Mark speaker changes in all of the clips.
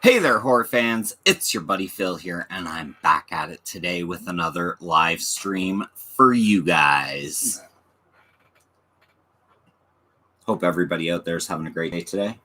Speaker 1: Hey there, horror fans. It's your buddy Phil here, and I'm back at it today with another live stream for you guys. Hope everybody out there is having a great day today.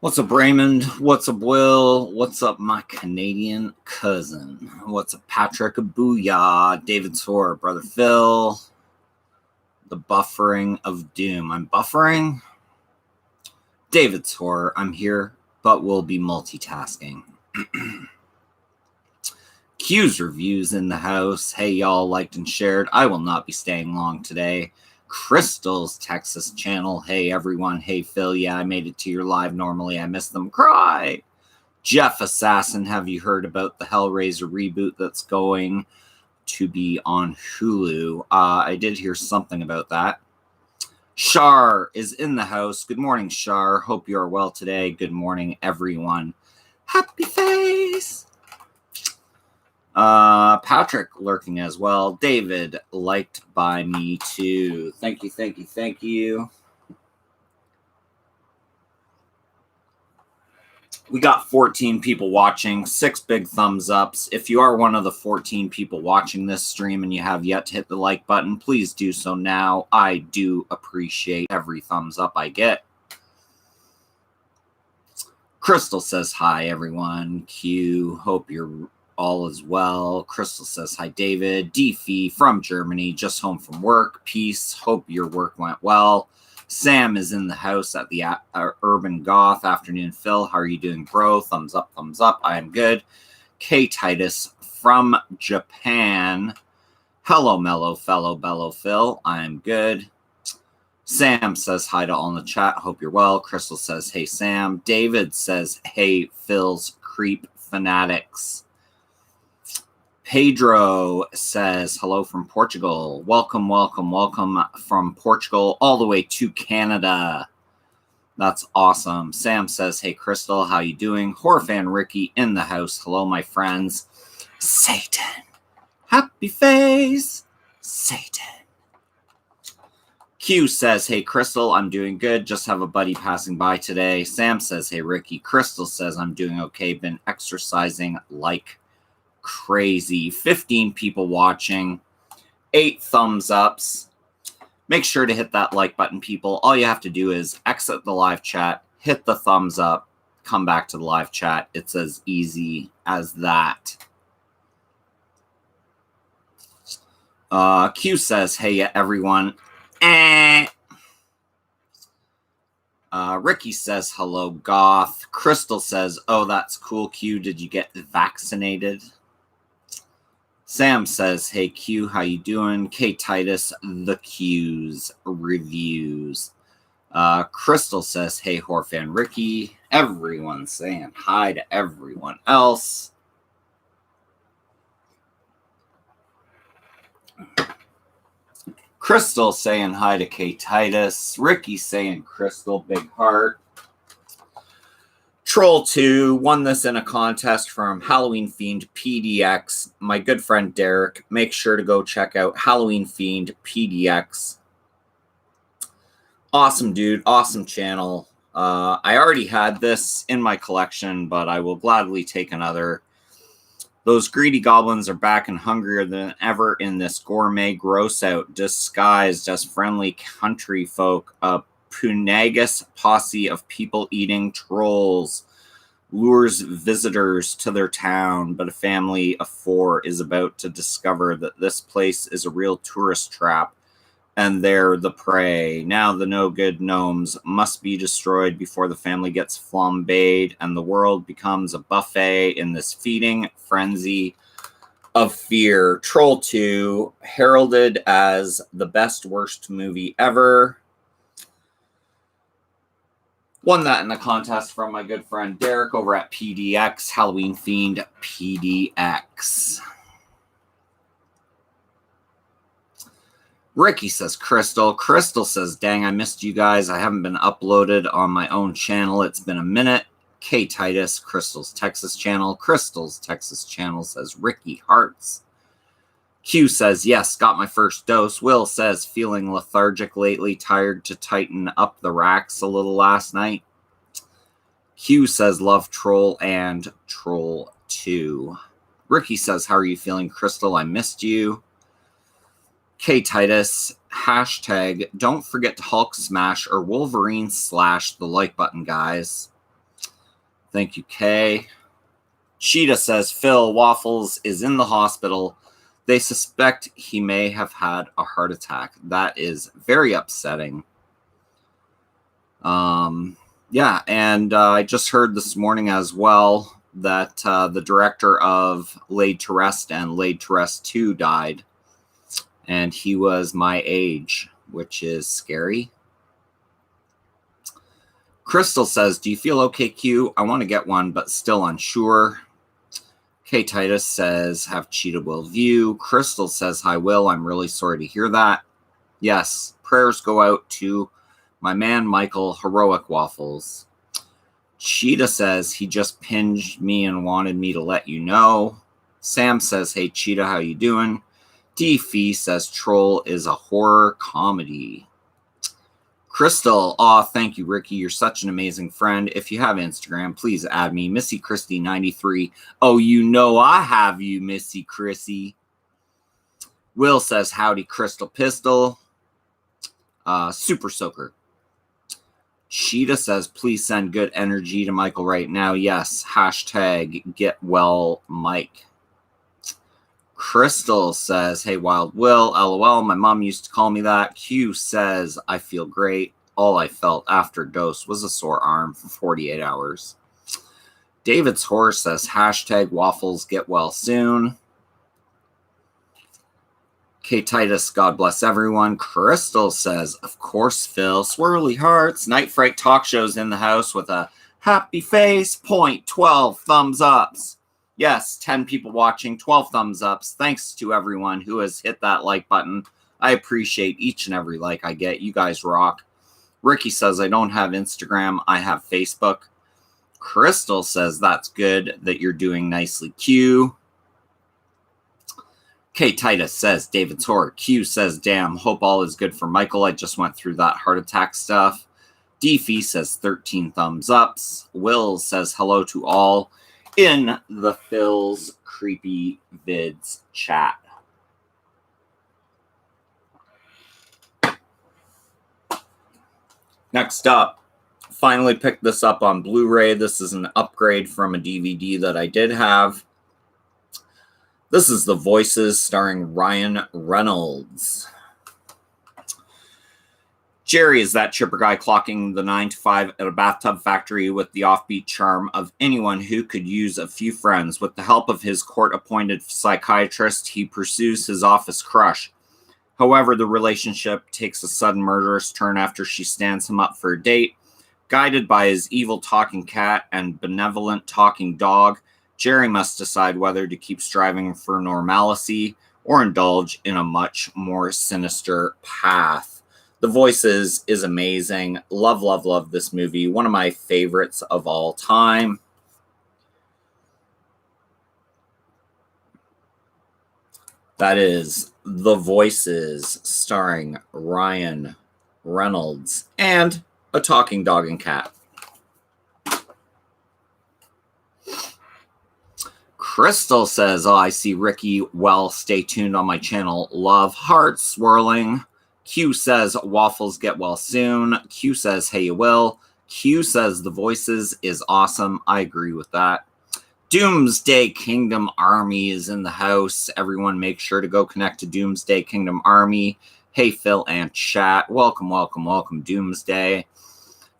Speaker 1: What's up, Raymond? What's up, Will? What's up, my Canadian cousin? What's up, Patrick? Booyah. David's horror, brother Phil. The buffering of doom. I'm buffering. David's horror. I'm here, but we'll be multitasking. Q's reviews in the house. Hey, y'all liked and shared. I will not be staying long today. Crystal's Texas channel. Hey, everyone. Hey, Phil. Yeah, I made it to your live. Normally, I miss them. Cry. Jeff Assassin. Have you heard about the Hellraiser reboot that's going to be on Hulu? I did hear something about that. Shar is in the house. Good morning, Shar. Hope you are well today. Good morning, everyone. Happy face. Patrick lurking as well. David liked by me too. Thank you, thank you, thank you. We got 14 people watching, 6 big thumbs ups. If you are one of the 14 people watching this stream and you have yet to hit the like button, please do so now. I do appreciate every thumbs up I get. Crystal says hi, everyone. Q, hope you're all is well. Crystal says hi, David. Deefy from Germany, just home from work. Peace. Hope your work went well. Sam is in the house at the Urban Goth. Afternoon, Phil. How are you doing, bro? Thumbs up, thumbs up. I am good. K Titus from Japan. Hello, mellow fellow bellow Phil. I am good. Sam says hi to all in the chat. Hope you're well. Crystal says, hey, Sam. David says, hey, Phil's creep fanatics. Pedro says, hello from Portugal. Welcome, welcome, welcome from Portugal all the way to Canada. That's awesome. Sam says, hey, Crystal, how you doing? Horror fan Ricky in the house. Hello, my friends. Satan. Happy face. Satan. Q says, hey, Crystal, I'm doing good. Just have a buddy passing by today. Sam says, hey, Ricky. Crystal says, I'm doing okay. Been exercising like crazy. 15 people watching, 8 thumbs ups. Make sure to hit that like button, people. All you have to do is exit the live chat, hit the thumbs up, come back to the live chat. It's as easy as that. Q says, hey, everyone. Ricky says, hello, Goth. Crystal says, oh, that's cool, Q. Did you get vaccinated? Sam says, hey, Q, how you doing? K. Titus, the Q's reviews. Crystal says, hey, Horfan Ricky. Everyone's saying hi to everyone else. Crystal saying hi to K. Titus. Ricky saying Crystal, big heart. Troll 2 won this in a contest from Halloween Fiend PDX. My good friend Derek. Make sure to go check out Halloween Fiend PDX. Awesome dude. Awesome channel. I already had this in my collection, but I will gladly take another. Those greedy goblins are back and hungrier than ever in this gourmet gross out, disguised as friendly country folk. A punagus posse of people-eating trolls lures visitors to their town, but a family of 4 is about to discover that this place is a real tourist trap, and they're the prey. Now the no-good gnomes must be destroyed before the family gets flambéed, and the world becomes a buffet in this feeding frenzy of fear. Troll 2, heralded as the best worst movie ever. Won that in the contest from my good friend Derek over at PDX, Halloween Fiend PDX. Ricky says Crystal. Crystal says, dang, I missed you guys. I haven't been uploaded on my own channel. It's been a minute. K. Titus, Crystal's Texas channel. Crystal's Texas channel says Ricky Hearts. Q says, yes, got my first dose. Will says, feeling lethargic lately, tired to tighten up the racks a little last night. Q says, love Troll and Troll 2. Ricky says, how are you feeling, Crystal? I missed you. K. Titus, hashtag, don't forget to Hulk smash or Wolverine slash the like button, guys. Thank you, K. Cheetah says, Phil Waffles is in the hospital. They suspect he may have had a heart attack. That is very upsetting. Yeah, and I just heard this morning as well that the director of Laid to Rest and Laid to Rest 2 died. And he was my age, which is scary. Crystal says, do you feel okay, Q? I want to get one, but still unsure. K. Titus says, have Cheetah Will view. Crystal says, hi, Will. I'm really sorry to hear that. Yes, prayers go out to my man, Michael, Heroic Waffles. Cheetah says, he just pinged me and wanted me to let you know. Sam says, hey, Cheetah, how you doing? D-Fee says, Troll is a horror comedy. Crystal, aw, thank you, Ricky. You're such an amazing friend. If you have Instagram, please add me. Missy Christie 93. Oh, you know I have you, Missy Chrissy. Will says, howdy, Crystal Pistol. Super Soaker. Cheetah says, please send good energy to Michael right now. Yes, hashtag get well, Mike. Crystal says, hey, Wild Will, LOL, my mom used to call me that. Q says, I feel great. All I felt after dose was a sore arm for 48 hours. David's Horse says, hashtag waffles get well soon. K. Titus, God bless everyone. Crystal says, of course, Phil. Swirly Hearts. Night Fright Talk Show's in the house with a happy face. 12 thumbs ups. Yes, 10 people watching, 12 thumbs ups. Thanks to everyone who has hit that like button. I appreciate each and every like I get. You guys rock. Ricky says, I don't have Instagram. I have Facebook. Crystal says, that's good that you're doing nicely, Q. K. Titus says, David's Horror. Q says, damn, hope all is good for Michael. I just went through that heart attack stuff. D-Fee says, 13 thumbs ups. Will says, hello to all in the Phil's Creepy Vids chat. Next up, finally picked this up on Blu-ray. This is an upgrade from a DVD that I did have. This is The Voices starring Ryan Reynolds. Jerry is that chipper guy clocking the 9 to 5 at a bathtub factory with the offbeat charm of anyone who could use a few friends. With the help of his court-appointed psychiatrist, he pursues his office crush. However, the relationship takes a sudden murderous turn after she stands him up for a date. Guided by his evil talking cat and benevolent talking dog, Jerry must decide whether to keep striving for normalcy or indulge in a much more sinister path. The Voices is amazing. Love, love, love this movie. One of my favorites of all time. That is The Voices, starring Ryan Reynolds and a talking dog and cat. Crystal says, I see Ricky. Well, stay tuned on my channel. Love, heart swirling. Q says, waffles get well soon. Q says, hey, you will. Q says, The Voices is awesome. I agree with that. Doomsday Kingdom Army is in the house. Everyone make sure to go connect to Doomsday Kingdom Army. Hey, Phil and chat. Welcome, welcome, welcome, Doomsday.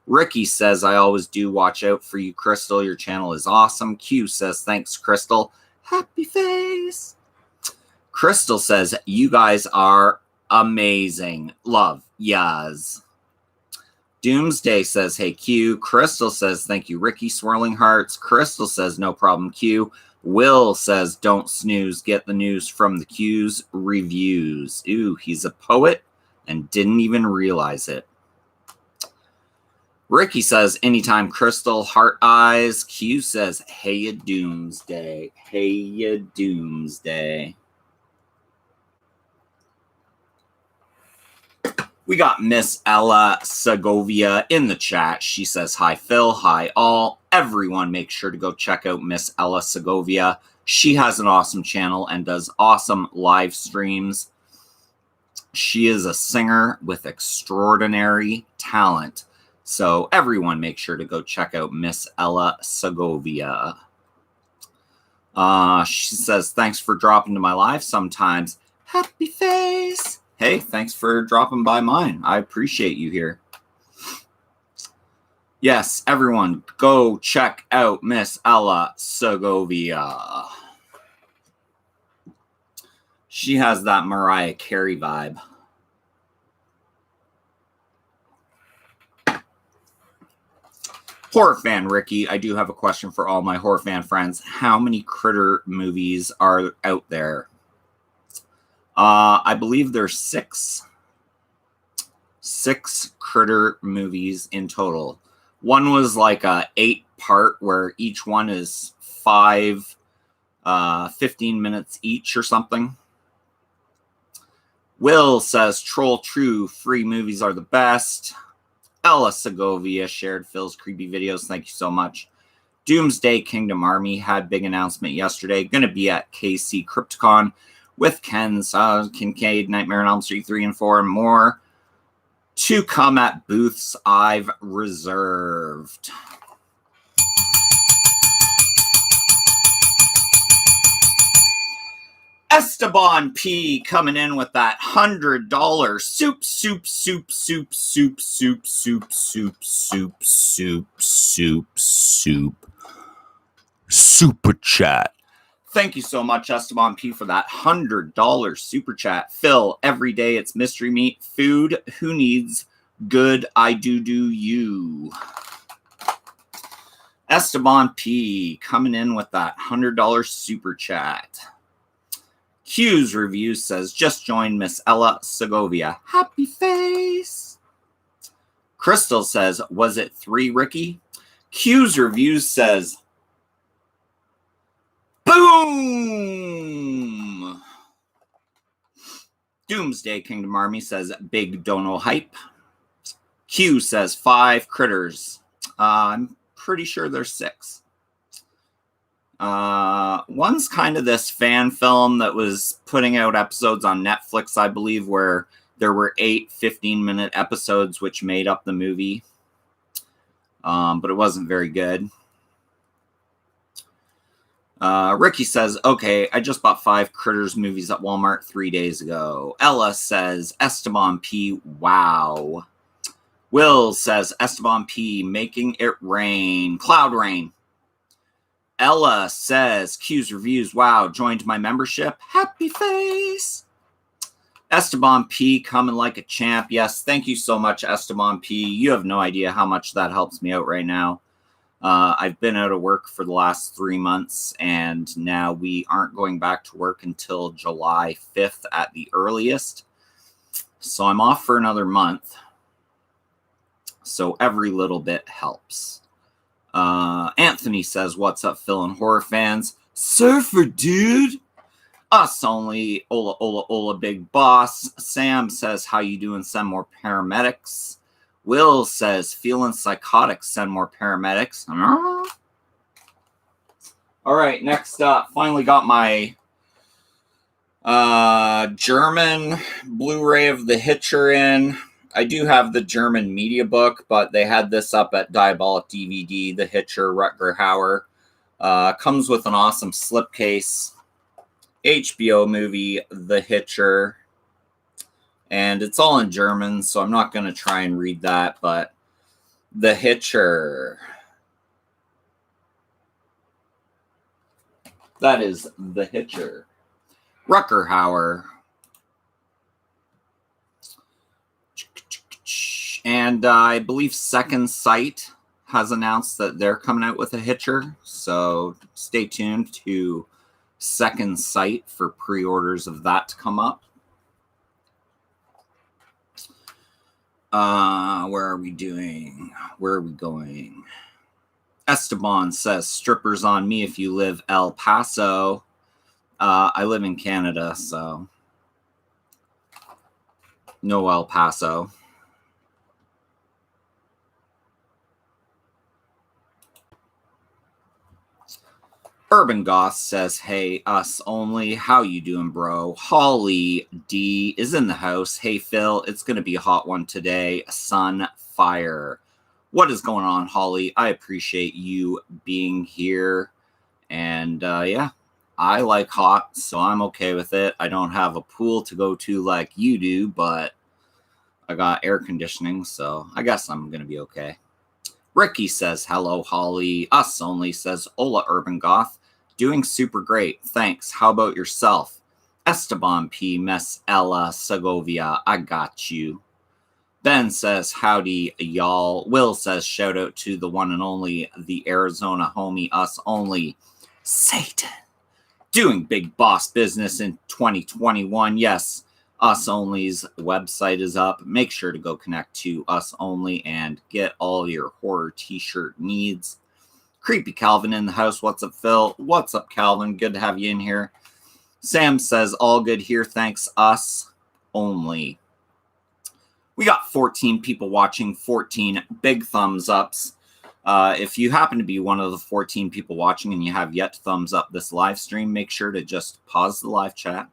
Speaker 1: Ricky says, I always do watch out for you, Crystal. Your channel is awesome. Q says, thanks, Crystal. Happy face. Crystal says, you guys are amazing. Love. Yes. Doomsday says, hey, Q. Crystal says, thank you, Ricky. Swirling hearts. Crystal says, no problem, Q. Will says, don't snooze. Get the news from the Q's reviews. Ooh, he's a poet and didn't even realize it. Ricky says, anytime, Crystal. Heart eyes. Q says, hey, ya, Doomsday. Hey, ya, Doomsday. We got Miss Ella Segovia in the chat. She says, hi, Phil. Hi, all. Everyone make sure to go check out Miss Ella Segovia. She has an awesome channel and does awesome live streams. She is a singer with extraordinary talent. So everyone make sure to go check out Miss Ella Segovia. She says, thanks for dropping to my live sometimes. Happy face. Hey, thanks for dropping by mine. I appreciate you here. Yes, everyone, go check out Miss Ella Segovia. She has that Mariah Carey vibe. Horror fan Ricky, I do have a question for all my horror fan friends. How many Critter movies are out there? I believe there's 6 Critter movies in total. One was like a 8-part where each one is 15 minutes each or something. Will says, troll true, free movies are the best. Ella Segovia shared Phil's creepy videos. Thank you so much. Doomsday Kingdom Army had big announcement yesterday. Going to be at KC Crypticon with Ken's Kincaid, Nightmare on Elm Street 3 and 4, and more to come at booths I've reserved. Esteban P coming in with that $100 super chat. Thank you so much, Esteban P, for that $100 super chat. Phil, every day it's mystery meat food. Who needs good? I do you. Esteban P coming in with that $100 super chat. Q's review says, just joined Miss Ella Segovia. Happy face. Crystal says, was it 3, Ricky? Q's review says, boom! Doomsday Kingdom Army says, big dono hype. Q says, 5 critters. I'm pretty sure there's 6. One's kind of this fan film that was putting out episodes on Netflix, I believe, where there were 8 15-minute episodes which made up the movie. But it wasn't very good. Ricky says, okay, I just bought 5 Critters movies at Walmart 3 days ago. Ella says, Esteban P, wow. Will says, Esteban P, making it rain. Cloud rain. Ella says, Q's reviews. Wow, joined my membership. Happy face. Esteban P coming like a champ. Yes, thank you so much, Esteban P. You have no idea how much that helps me out right now. I've been out of work for the last 3 months, and now we aren't going back to work until July 5th at the earliest. So I'm off for another month. So every little bit helps. Anthony says, what's up, Phil and horror fans? Surfer, dude. Us only. Ola, Ola, Ola, big boss. Sam says, how you doing? Send more paramedics. Will says, feeling psychotic. Send more paramedics. All right, next up. Finally got my German Blu-ray of The Hitcher in. I do have the German media book, but they had this up at Diabolic DVD, The Hitcher, Rutger Hauer. Comes with an awesome slipcase. HBO movie, The Hitcher. And it's all in German, so I'm not going to try and read that, but The Hitcher. That is The Hitcher. Rutger Hauer. And I believe Second Sight has announced that they're coming out with a Hitcher. So stay tuned to Second Sight for pre-orders of that to come up. Where are we doing? Where are we going? Esteban says, strippers on me if you live El Paso. I live in Canada, so no El Paso. Urban Goth says, hey, us only. How you doing, bro? Holly D is in the house. Hey, Phil, it's going to be a hot one today. Sun fire. What is going on, Holly? I appreciate you being here. And yeah, I like hot, so I'm okay with it. I don't have a pool to go to like you do, but I got air conditioning, so I guess I'm going to be okay. Ricky says, hello, Holly. Us only says, hola, Urban Goth. Doing super great. Thanks. How about yourself? Esteban P. Mess Ella Segovia. I got you. Ben says, howdy, y'all. Will says, shout out to the one and only, the Arizona homie, us only. Satan. Doing big boss business in 2021. Yes. Us Only's website is up. Make sure to go connect to Us Only and get all your horror t-shirt needs. Creepy Calvin in the house. What's up, Phil? What's up, Calvin? Good to have you in here. Sam says, all good here. Thanks, Us Only. We got 14 people watching, 14 big thumbs ups. If you happen to be one of the 14 people watching and you have yet to thumbs up this live stream, make sure to just pause the live chat.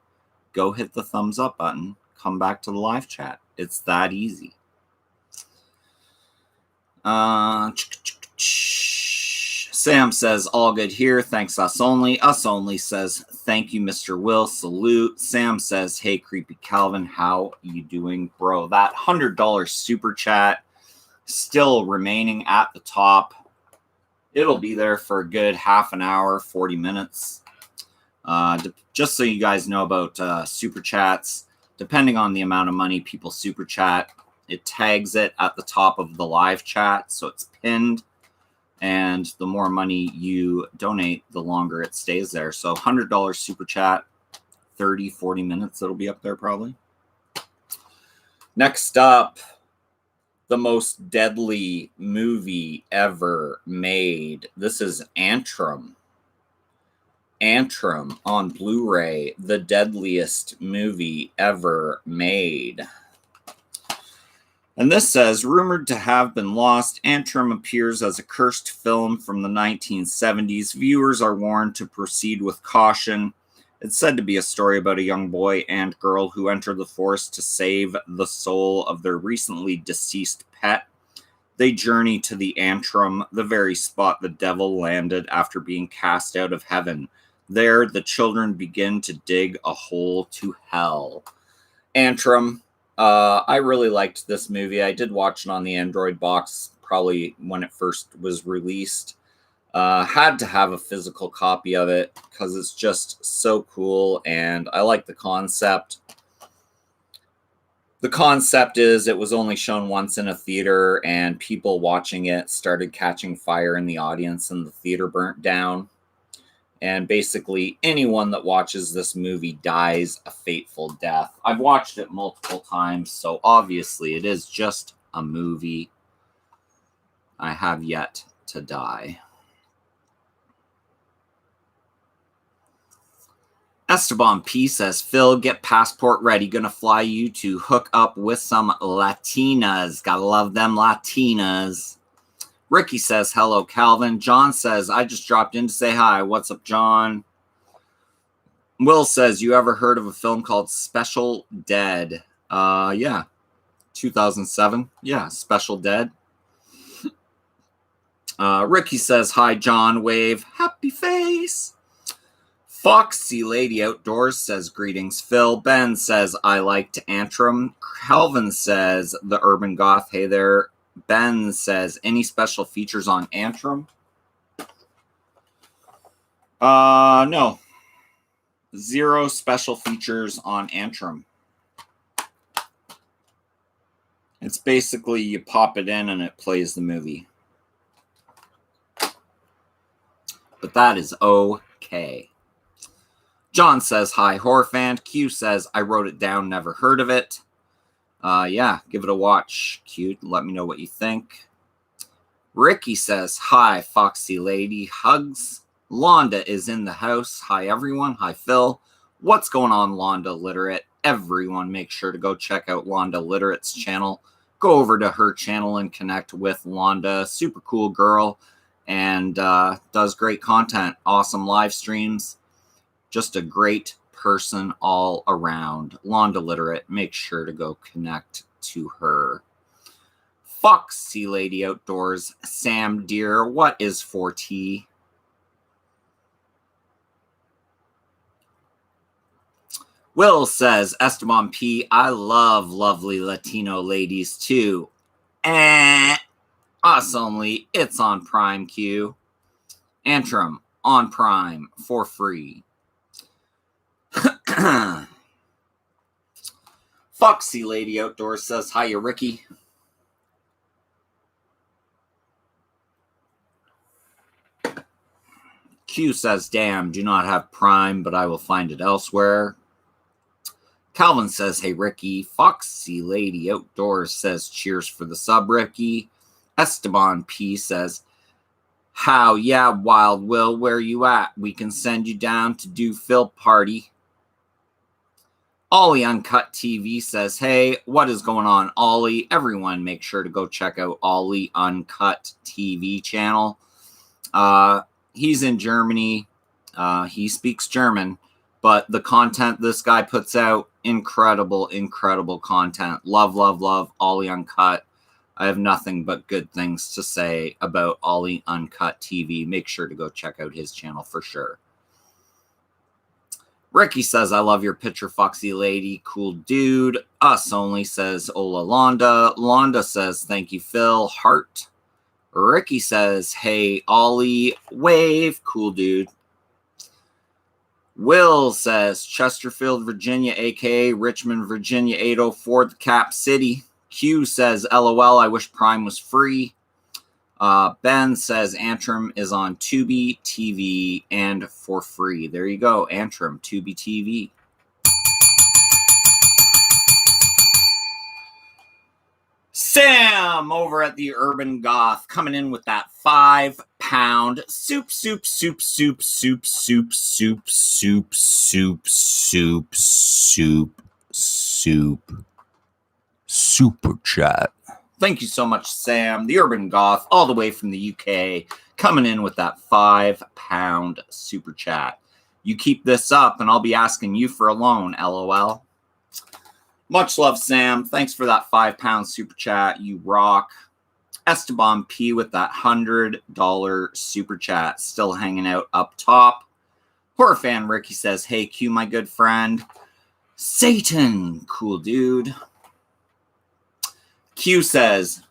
Speaker 1: Go hit the thumbs up button. Come back to the live chat. It's that easy. Sam says, all good here. Thanks, Us Only. Us Only says, thank you, Mr. Will. Salute. Sam says, hey, Creepy Calvin, how you doing, bro? That $100 super chat still remaining at the top. It'll be there for a good half an hour, 40 minutes. Just so you guys know about super chats, depending on the amount of money people super chat, it tags it at the top of the live chat, so it's pinned. And the more money you donate, the longer it stays there. So $100 super chat, 30, 40 minutes, it'll be up there probably. Next up, the most deadly movie ever made. This is Antrim. Antrim on Blu-ray, the deadliest movie ever made. And this says, rumored to have been lost, Antrim appears as a cursed film from the 1970s. Viewers are warned to proceed with caution. It's said to be a story about a young boy and girl who enter the forest to save the soul of their recently deceased pet. They journey to the Antrim, the very spot the devil landed after being cast out of heaven. There, the children begin to dig a hole to hell. Antrim, I really liked this movie. I did watch it on the Android box probably when it first was released. Had to have a physical copy of it because it's just so cool and I like the concept. The concept is it was only shown once in a theater and people watching it started catching fire in the audience and the theater burnt down. And basically anyone that watches this movie dies a fateful death. I've watched it multiple times, so obviously it is just a movie. I have yet to die. Esteban P says, Phil, get passport ready. Gonna fly you to hook up with some Latinas. Gotta love them Latinas. Ricky says, hello, Calvin. John says, I just dropped in to say hi. What's up, John? Will says, you ever heard of a film called Special Dead? Yeah. 2007. Yeah, Special Dead. Ricky says, hi, John. Wave. Happy face. Foxy Lady Outdoors says, greetings, Phil. Ben says, I liked Antrim. Calvin says, the Urban Goth. Hey there. Ben says, any special features on Antrim? No. Zero special features on Antrim. It's basically you pop it in and it plays the movie. But that is okay. John says, hi, horror fan. Q says, I wrote it down, never heard of it. Yeah, give it a watch, Q. Let me know what you think. Ricky says, hi, Foxy Lady. Hugs. Londa is in the house. Hi, everyone. Hi, Phil. What's going on, Londa Literate? Everyone, make sure to go check out Londa Literate's channel. Go over to her channel and connect with Londa. Super cool girl and does great content. Awesome live streams. Just a great person all around. Londa Literate, make sure to go connect to her. Foxy Lady Outdoors, Sam Deer, what is 4T? Will says, Esteban P, I love lovely Latino ladies too. Us only, it's on Prime Q. Antrim, on Prime, for free. Foxy Lady Outdoors says, hiya, Ricky. Q says, damn, do not have Prime, but I will find it elsewhere. Calvin says, hey, Ricky. Foxy Lady Outdoors says, cheers for the sub, Ricky. Esteban P says, how, yeah, Wild Will, where you at? We can send you down to do Phil party. Ollie Uncut TV says, hey, what is going on, Ollie? Everyone, make sure to go check out Ollie Uncut TV channel. He's in Germany. He speaks German, but the content this guy puts out, incredible, incredible content. Love, love, love Ollie Uncut. I have nothing but good things to say about Ollie Uncut TV. Make sure to go check out his channel for sure. Ricky says, I love your picture, Foxy Lady. Cool dude. Us only says, Ola Londa. Londa says, thank you, Phil. Heart. Ricky says, hey, Ollie. Wave. Cool dude. Will says, Chesterfield, Virginia, a.k.a. Richmond, Virginia, 804, the Cap City. Q says, LOL, I wish Prime was free. Ben says Antrim is on Tubi TV and for free. There you go, Antrim, Tubi TV. Sam over at the Urban Goth coming in with that 5-pound super chat. Thank you so much, Sam, the Urban Goth, all the way from the UK, coming in with that 5-pound super chat. You keep this up, and I'll be asking you for a loan, LOL. Much love, Sam. Thanks for that 5-pound super chat. You rock. Esteban P with that $100 super chat, still hanging out up top. Horror fan Ricky says, hey, Q, my good friend. Satan, cool dude. Q says,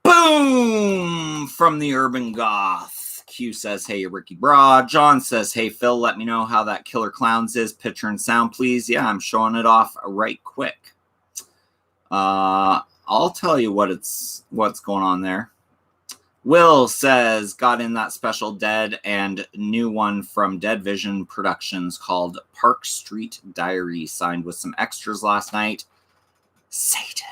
Speaker 1: boom from the Urban Goth. Q says, hey, Ricky Bra. John says, hey, Phil, let me know how that Killer Clowns is. Picture and sound, please. Yeah, I'm showing it off right quick. I'll tell you what's going on there. Will says, got in that special Dead and new one from Dead Vision Productions called Park Street Diary, signed with some extras last night. Satan.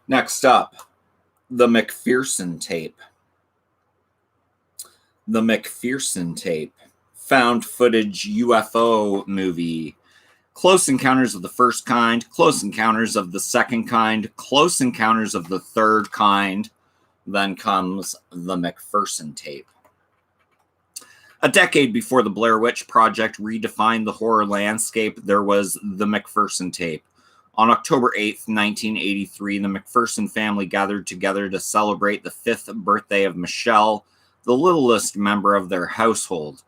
Speaker 1: Next up, the McPherson tape. The McPherson tape. Found footage UFO movie. Close Encounters of the First Kind, Close Encounters of the Second Kind, Close Encounters of the Third Kind. Then comes the McPherson tape. A decade before the Blair Witch Project redefined the horror landscape, there was the McPherson tape. On October 8th, 1983, the McPherson family gathered together to celebrate the 5th birthday of Michelle, the littlest member of their household.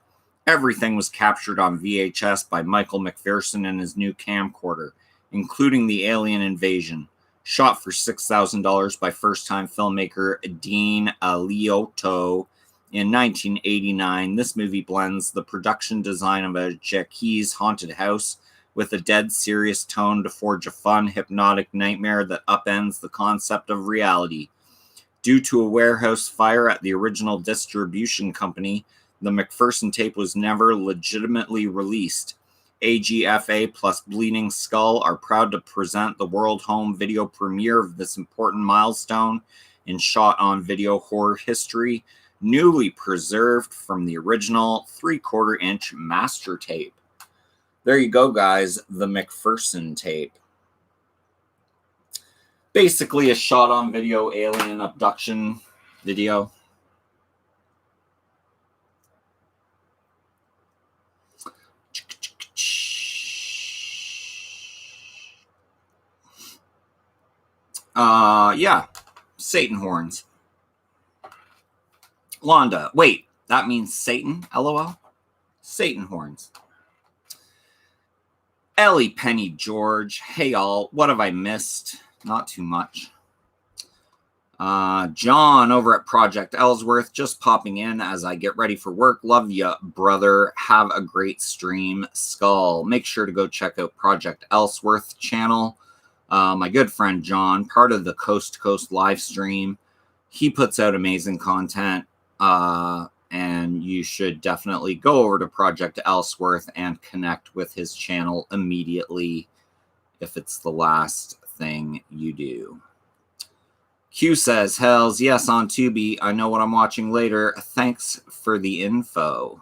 Speaker 1: Everything was captured on VHS by Michael McPherson and his new camcorder, including the alien invasion. Shot for $6,000 by first-time filmmaker Dean Alioto in 1989, this movie blends the production design of a Jackie's haunted house with a dead serious tone to forge a fun, hypnotic nightmare that upends the concept of reality. Due to a warehouse fire at the original distribution company, the McPherson tape was never legitimately released. AGFA plus Bleeding Skull are proud to present the world home video premiere of this important milestone in shot-on-video horror history, newly preserved from the original 3/4-inch master tape. There you go, guys, the McPherson tape. Basically a shot-on-video alien abduction video. Yeah, Satan horns. Londa, wait, that means Satan, LOL? Satan horns. Ellie Penny George, hey y'all, what have I missed? Not too much. John over at Project Ellsworth, just popping in as I get ready for work. Love ya, brother. Have a great stream, Skull. Make sure to go check out Project Ellsworth channel. My good friend John, part of the Coast to Coast live stream. He puts out amazing content, and you should definitely go over to Project Ellsworth and connect with his channel immediately if it's the last thing you do. Q says, hells yes on Tubi. I know what I'm watching later. Thanks for the info.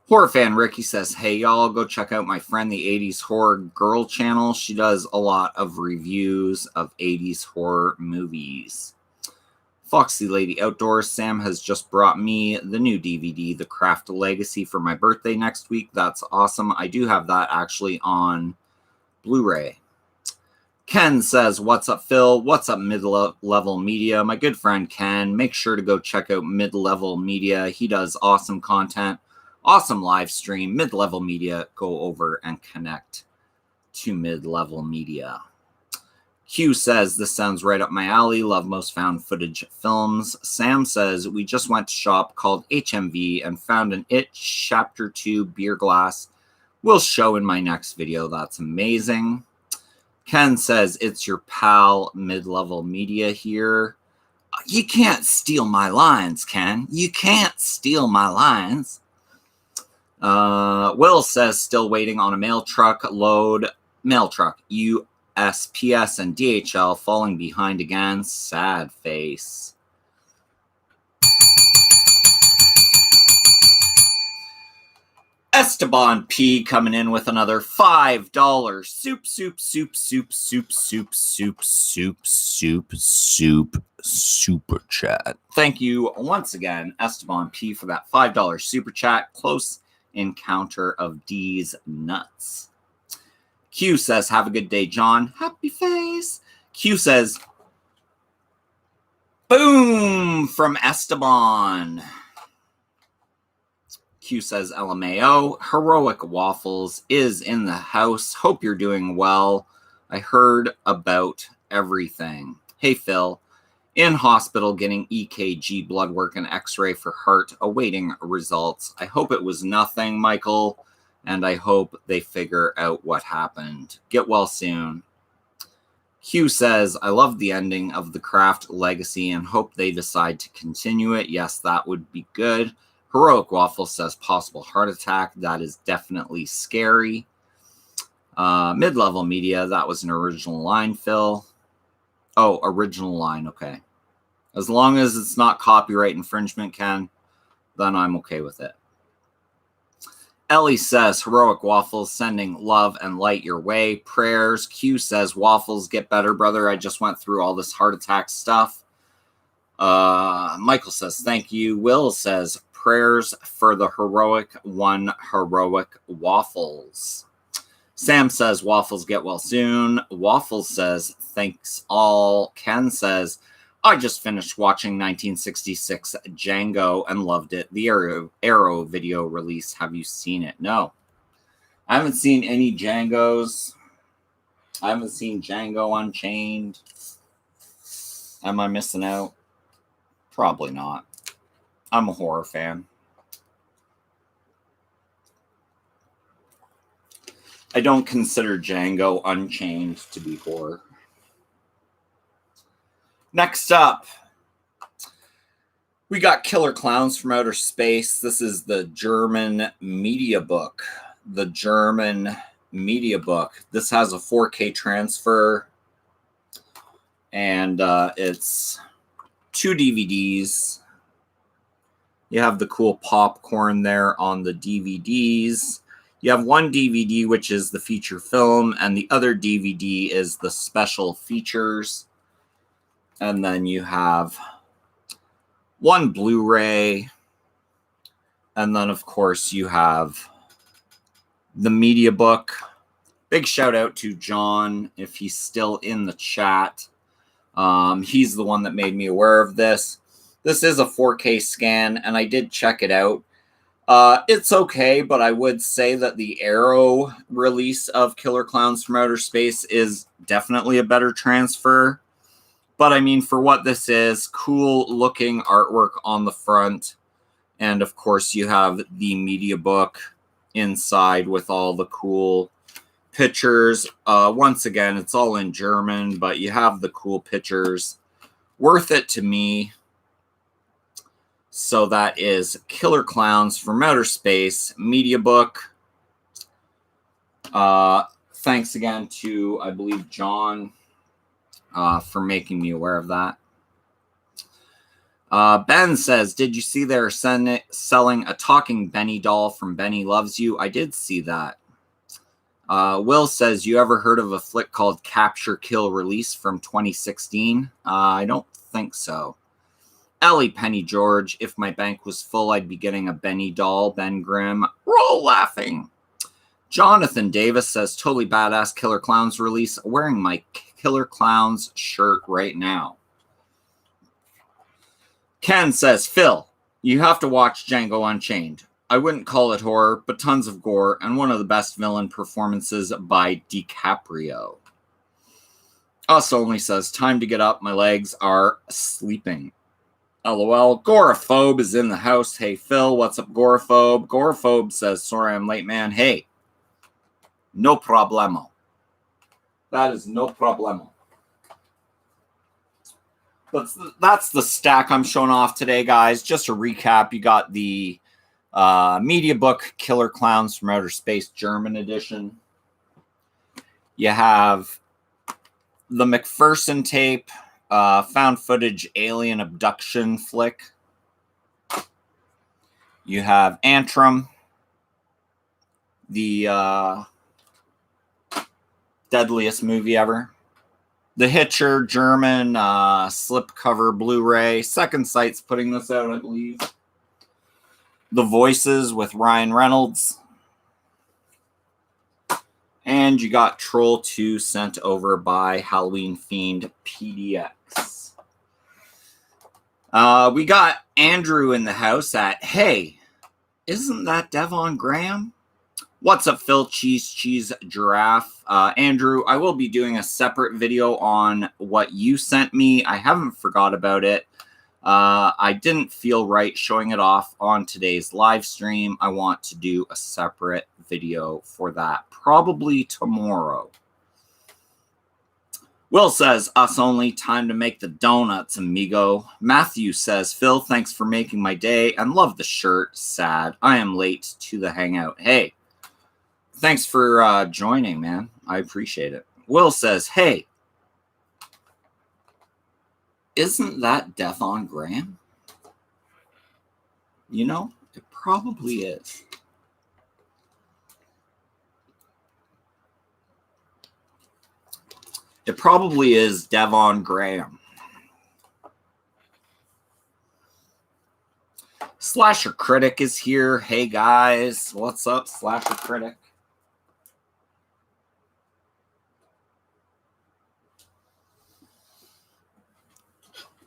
Speaker 1: Horror fan Ricky says, hey y'all, go check out my friend the 80s Horror Girl channel. She does a lot of reviews of 80s horror movies. Foxy Lady Outdoors, Sam has just brought me the new DVD, The Craft Legacy, for my birthday next week. That's awesome. I do have that actually on Blu-ray. Ken says, what's up, Phil? What's up, Mid-Level Media? My good friend Ken, make sure to go check out Mid-Level Media. He does awesome content, awesome live stream. Mid-Level Media, go over and connect to Mid-Level Media. Q says, this sounds right up my alley. Love most found footage films. Sam says, we just went to shop called HMV and found an It Chapter 2 beer glass. Will show in my next video. That's amazing. Ken says, it's your pal Mid-Level Media here. You can't steal my lines, Ken. You can't steal my lines. Will says, still waiting on a mail truck load. Mail truck. USPS and DHL falling behind again. Sad face. Esteban P coming in with another $5 soup. super chat. Thank you once again, Esteban P, for that $5 super chat. Close encounter of D's nuts. Q says, have a good day, John. Happy face. Q says, boom from Esteban. Q says, LMAO. Heroic Waffles is in the house. Hope you're doing well. I heard about everything. Hey, Phil. In hospital getting EKG, blood work, and x-ray for heart, awaiting results. I hope it was nothing, Michael, and I hope they figure out what happened. Get well soon. Hugh says, I love the ending of the Kraft legacy and hope they decide to continue it. Yes, that would be good. Heroic Waffle says, possible heart attack. That is definitely scary. Mid-level media, that was an original line, Phil. Oh, original line, okay. As long as it's not copyright infringement, Ken, then I'm okay with it. Ellie says, Heroic Waffles, sending love and light your way. Prayers. Q says, Waffles, get better, brother. I just went through all this heart attack stuff. Michael says, thank you. Will says, prayers for the heroic one, Heroic Waffles. Sam says, Waffles, get well soon. Waffles says, thanks all. Ken says, I just finished watching 1966 Django and loved it. The Arrow video release. Have you seen it? No. I haven't seen any Djangos. I haven't seen Django Unchained. Am I missing out? Probably not. I'm a horror fan. I don't consider Django Unchained to be horror. Next up, we got Killer Clowns from Outer Space. This is the German media book. The German media book. This has a 4K transfer, and it's 2 DVDs. You have the cool popcorn there on the DVDs. You have one DVD, which is the feature film, and the other DVD is the special features. And then you have one Blu-ray. And then, of course, you have the media book. Big shout out to John, if he's still in the chat. He's the one that made me aware of this. This is a 4K scan, and I did check it out. It's okay, but I would say that the Arrow release of Killer Clowns from Outer Space is definitely a better transfer. But I mean, for what this is, cool looking artwork on the front. And of course, you have the media book inside with all the cool pictures. Once again, it's all in German, but you have the cool pictures. Worth it to me. So that is Killer Clowns from Outer Space media book. Thanks again to, I believe, John, for making me aware of that. Ben says, did you see they're selling a talking Benny doll from Benny Loves You? I did see that. Will says, you ever heard of a flick called Capture, Kill, Release from 2016? I don't think so. Ellie Penny George, if my bank was full, I'd be getting a Benny doll. Ben Grimm, roll laughing. Jonathan Davis says, totally badass Killer Clowns release. Wearing my Killer Clowns shirt right now. Ken says, Phil, you have to watch Django Unchained. I wouldn't call it horror, but tons of gore and one of the best villain performances by DiCaprio. Us only says, time to get up. My legs are sleeping. LOL. Goraphobe is in the house. Hey, Phil, what's up, Goraphobe? Goraphobe says, sorry I'm late, man. Hey, no problemo. That is no problemo. That's the stack I'm showing off today, guys. Just a recap, you got the media book, Killer Clowns from Outer Space, German edition. You have the McPherson tape, found footage alien abduction flick. You have Antrim, the deadliest movie ever. The Hitcher German slipcover Blu-ray. Second Sight's putting this out, I believe. The Voices with Ryan Reynolds. And you got Troll 2 sent over by Halloween Fiend PDX. We got Andrew in the house at, hey, isn't that Devon Graham? What's up, Phil? Cheese Giraffe. Andrew, I will be doing a separate video on what you sent me. I haven't forgot about it. I didn't feel right showing it off on today's live stream. I want to do a separate video for that, probably tomorrow. Will says, us only, time to make the donuts, amigo. Matthew says, Phil, thanks for making my day and love the shirt. Sad, I am late to the hangout. Hey, thanks for joining, man. I appreciate it. Will says, hey, isn't that Devon Graham? You know, it probably is. It probably is Devon Graham. Slasher Critic is here. Hey, guys. What's up, Slasher Critic?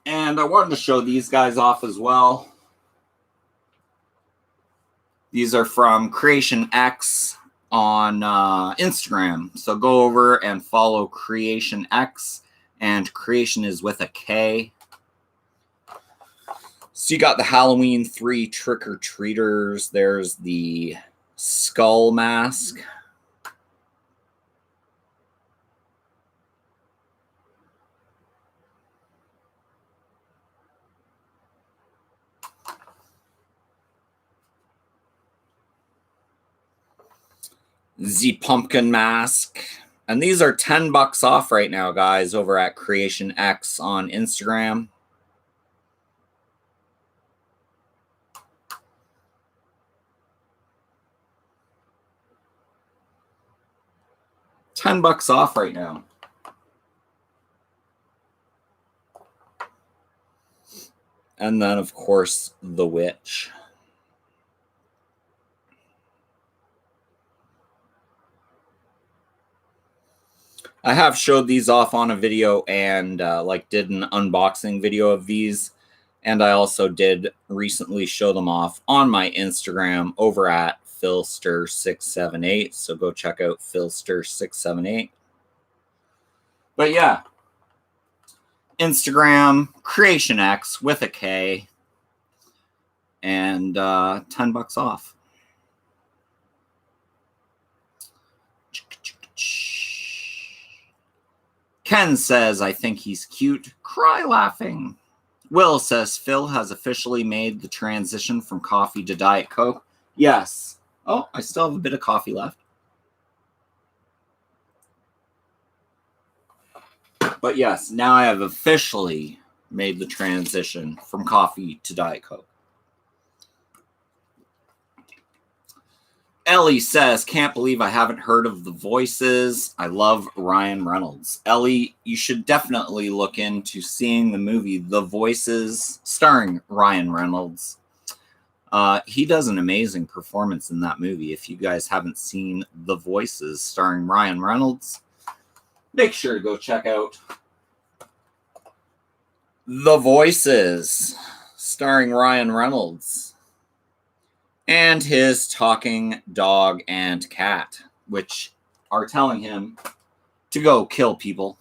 Speaker 1: And I wanted to show these guys off as well. These are from Creation X on Instagram. So go over and follow Creation X. And Creation is with a K. So you got the Halloween 3 trick-or-treaters. There's the skull mask. The pumpkin mask. And these are $10 off right now, guys, over at Creation X on Instagram. $10 off right now. And then, of course, the witch. I have showed these off on a video and did an unboxing video of these. And I also did recently show them off on my Instagram over at Philster678. So go check out Philster678. But yeah, Instagram, Creation X with a K. And $10 off. Ken says, I think he's cute. Cry laughing. Will says, Phil has officially made the transition from coffee to Diet Coke. Yes. Oh, I still have a bit of coffee left. But yes, now I have officially made the transition from coffee to Diet Coke. Ellie says, can't believe I haven't heard of The Voices. I love Ryan Reynolds. Ellie, you should definitely look into seeing the movie The Voices starring Ryan Reynolds. He does an amazing performance in that movie. If you guys haven't seen The Voices starring Ryan Reynolds, make sure to go check out The Voices starring Ryan Reynolds. And his talking dog and cat, which are telling him to go kill people.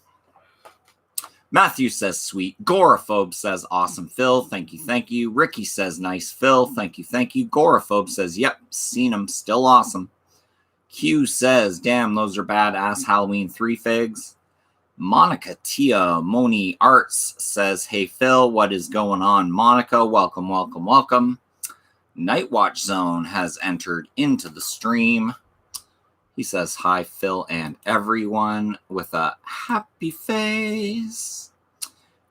Speaker 1: Matthew says, sweet. Goraphobe says, awesome, Phil. Thank you, thank you. Ricky says, nice, Phil. Thank you, thank you. Goraphobe says, yep, seen him. Still awesome. Q says, damn, those are badass Halloween 3 figs. Monica Tia Moni Arts says, hey, Phil, what is going on? Monica, welcome, welcome, welcome. Night Watch Zone has entered into the stream. He says, hi, Phil and everyone, with a happy face.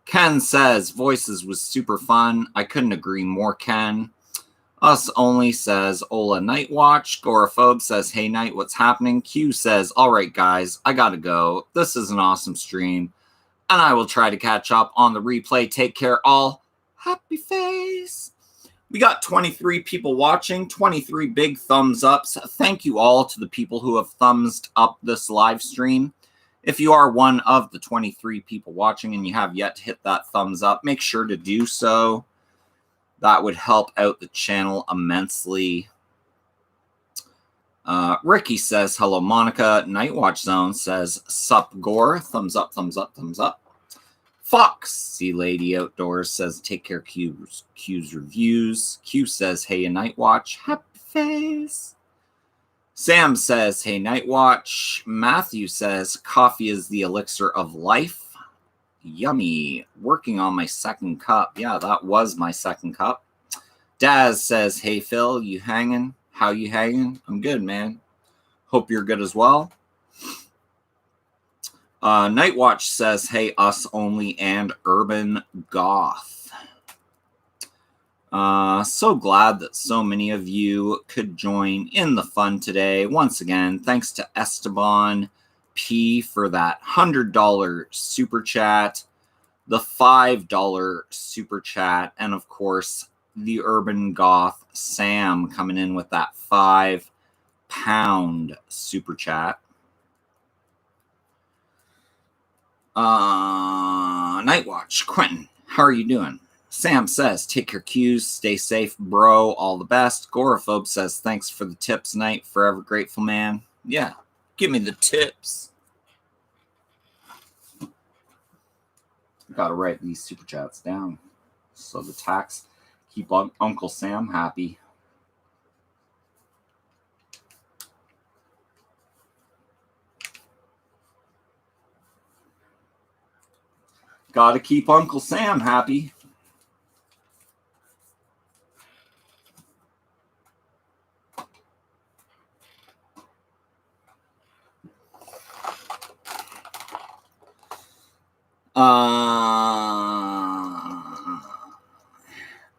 Speaker 1: Ken says, Voices was super fun. I couldn't agree more, Ken. Us Only says, Ola Night Watch. Goraphobe says, hey, Night, what's happening? Q says, all right, guys, I gotta go. This is an awesome stream. and I will try to catch up on the replay. Take care, all. Happy face. We got 23 people watching, 23 big thumbs ups. Thank you all to the people who have thumbs up this live stream. If you are one of the 23 people watching and you have yet to hit that thumbs up, make sure to do so. That would help out the channel immensely. Ricky says, hello, Monica. Nightwatch Zone says, sup, Gore. Thumbs up, thumbs up, thumbs up. Fox, Sea Lady Outdoors says, take care, Q's reviews. Q says, hey, a Nightwatch. Happy face. Sam says, hey, Nightwatch. Matthew says, coffee is the elixir of life. Yummy. Working on my second cup. Yeah, that was my second cup. Daz says, hey, Phil, you hanging? How you hanging? I'm good, man. Hope you're good as well. Nightwatch says, hey, us only and Urban Goth. So glad that so many of you could join in the fun today. Once again, thanks to Esteban P for that $100 super chat, the $5 super chat, and of course, the Urban Goth Sam coming in with that £5 super chat. Nightwatch, Quentin, how are you doing? Sam says, take care, Q's, stay safe, bro, all the best. Goraphobe says, thanks for the tips, Night, forever grateful, man. Yeah, give me the tips. Gotta write these super chats down so the tax keep Uncle Sam happy. Gotta keep Uncle Sam happy.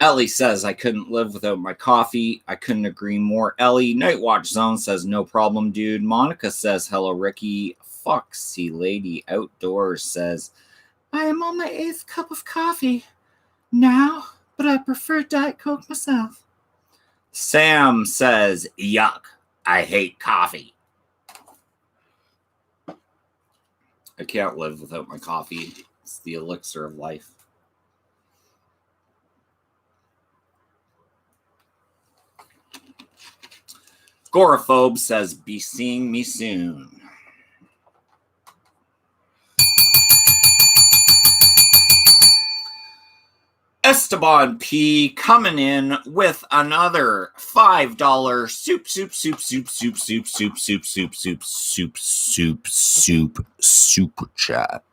Speaker 1: Ellie says, I couldn't live without my coffee. I couldn't agree more. Ellie, Nightwatch Zone says, no problem, dude. Monica says, hello, Ricky. Foxy Lady Outdoors says, I am on my 8th cup of coffee now, but I prefer Diet Coke myself. Sam says, yuck, I hate coffee. I can't live without my coffee. It's the elixir of life. Goraphobe says, be seeing me soon. Esteban P coming in with another $5 super chat.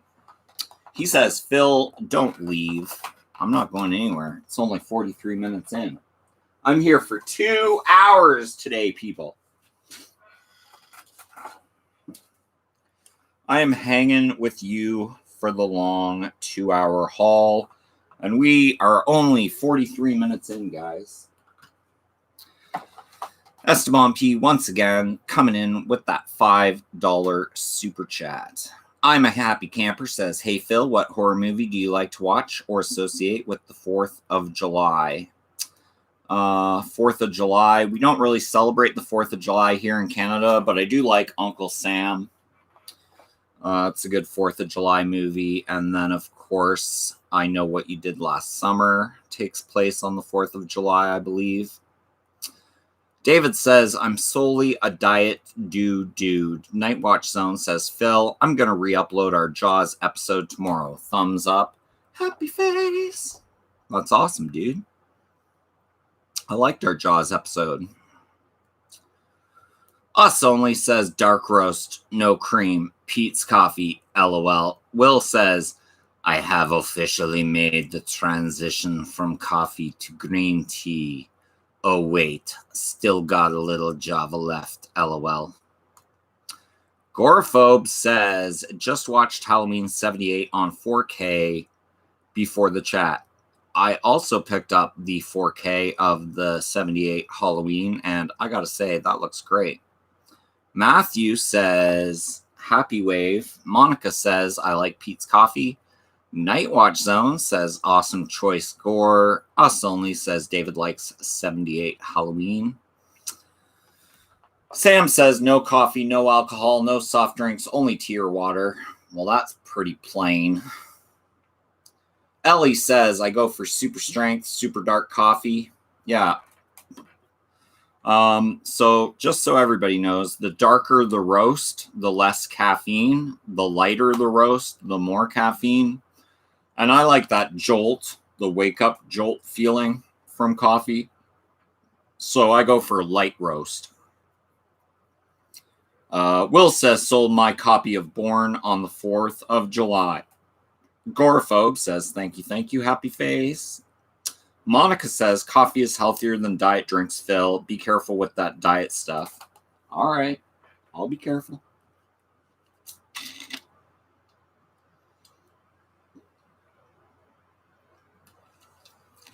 Speaker 1: He says, Phil, don't leave. I'm not going anywhere. It's only 43 minutes in. I'm here for 2 hours today, people. I am hanging with you for the long 2-hour haul. And we are only 43 minutes in, guys. Esteban P once again coming in with that $5 super chat. I'm a happy camper says, hey, Phil, what horror movie do you like to watch or associate with the 4th of July? 4th of July. We don't really celebrate the 4th of July here in Canada, but I do like Uncle Sam. It's a good 4th of July movie. And then, of course, I Know What You Did Last Summer takes place on the 4th of July, I believe. David says, I'm solely a diet dude. Nightwatch Zone says, Phil, I'm going to re-upload our Jaws episode tomorrow. Thumbs up. Happy face. That's awesome, dude. I liked our Jaws episode. Us Only says, dark roast, no cream. Pete's Coffee, LOL. Will says, I have officially made the transition from coffee to green tea. Oh, wait, still got a little Java left, LOL. Goraphobe says, just watched Halloween 78 on 4K before the chat. I also picked up the 4K of the 78 Halloween, and I gotta say, that looks great. Matthew says, happy wave. Monica says, I like Pete's Coffee. Night Watch Zone says awesome choice Gore. Us Only says David likes 78 Halloween. Sam says no coffee, no alcohol, no soft drinks, only tea or water. Well, that's pretty plain. Ellie says I go for super strength, super dark coffee. Yeah. So just so everybody knows, the darker the roast, the less caffeine. The lighter the roast, the more caffeine. And I like that jolt, the wake up jolt feeling from coffee. So I go for light roast. Will says sold my copy of Born on the 4th of July. Gorophobe says thank you, happy face. Monica says coffee is healthier than diet drinks, Phil. Be careful with that diet stuff. All right, I'll be careful.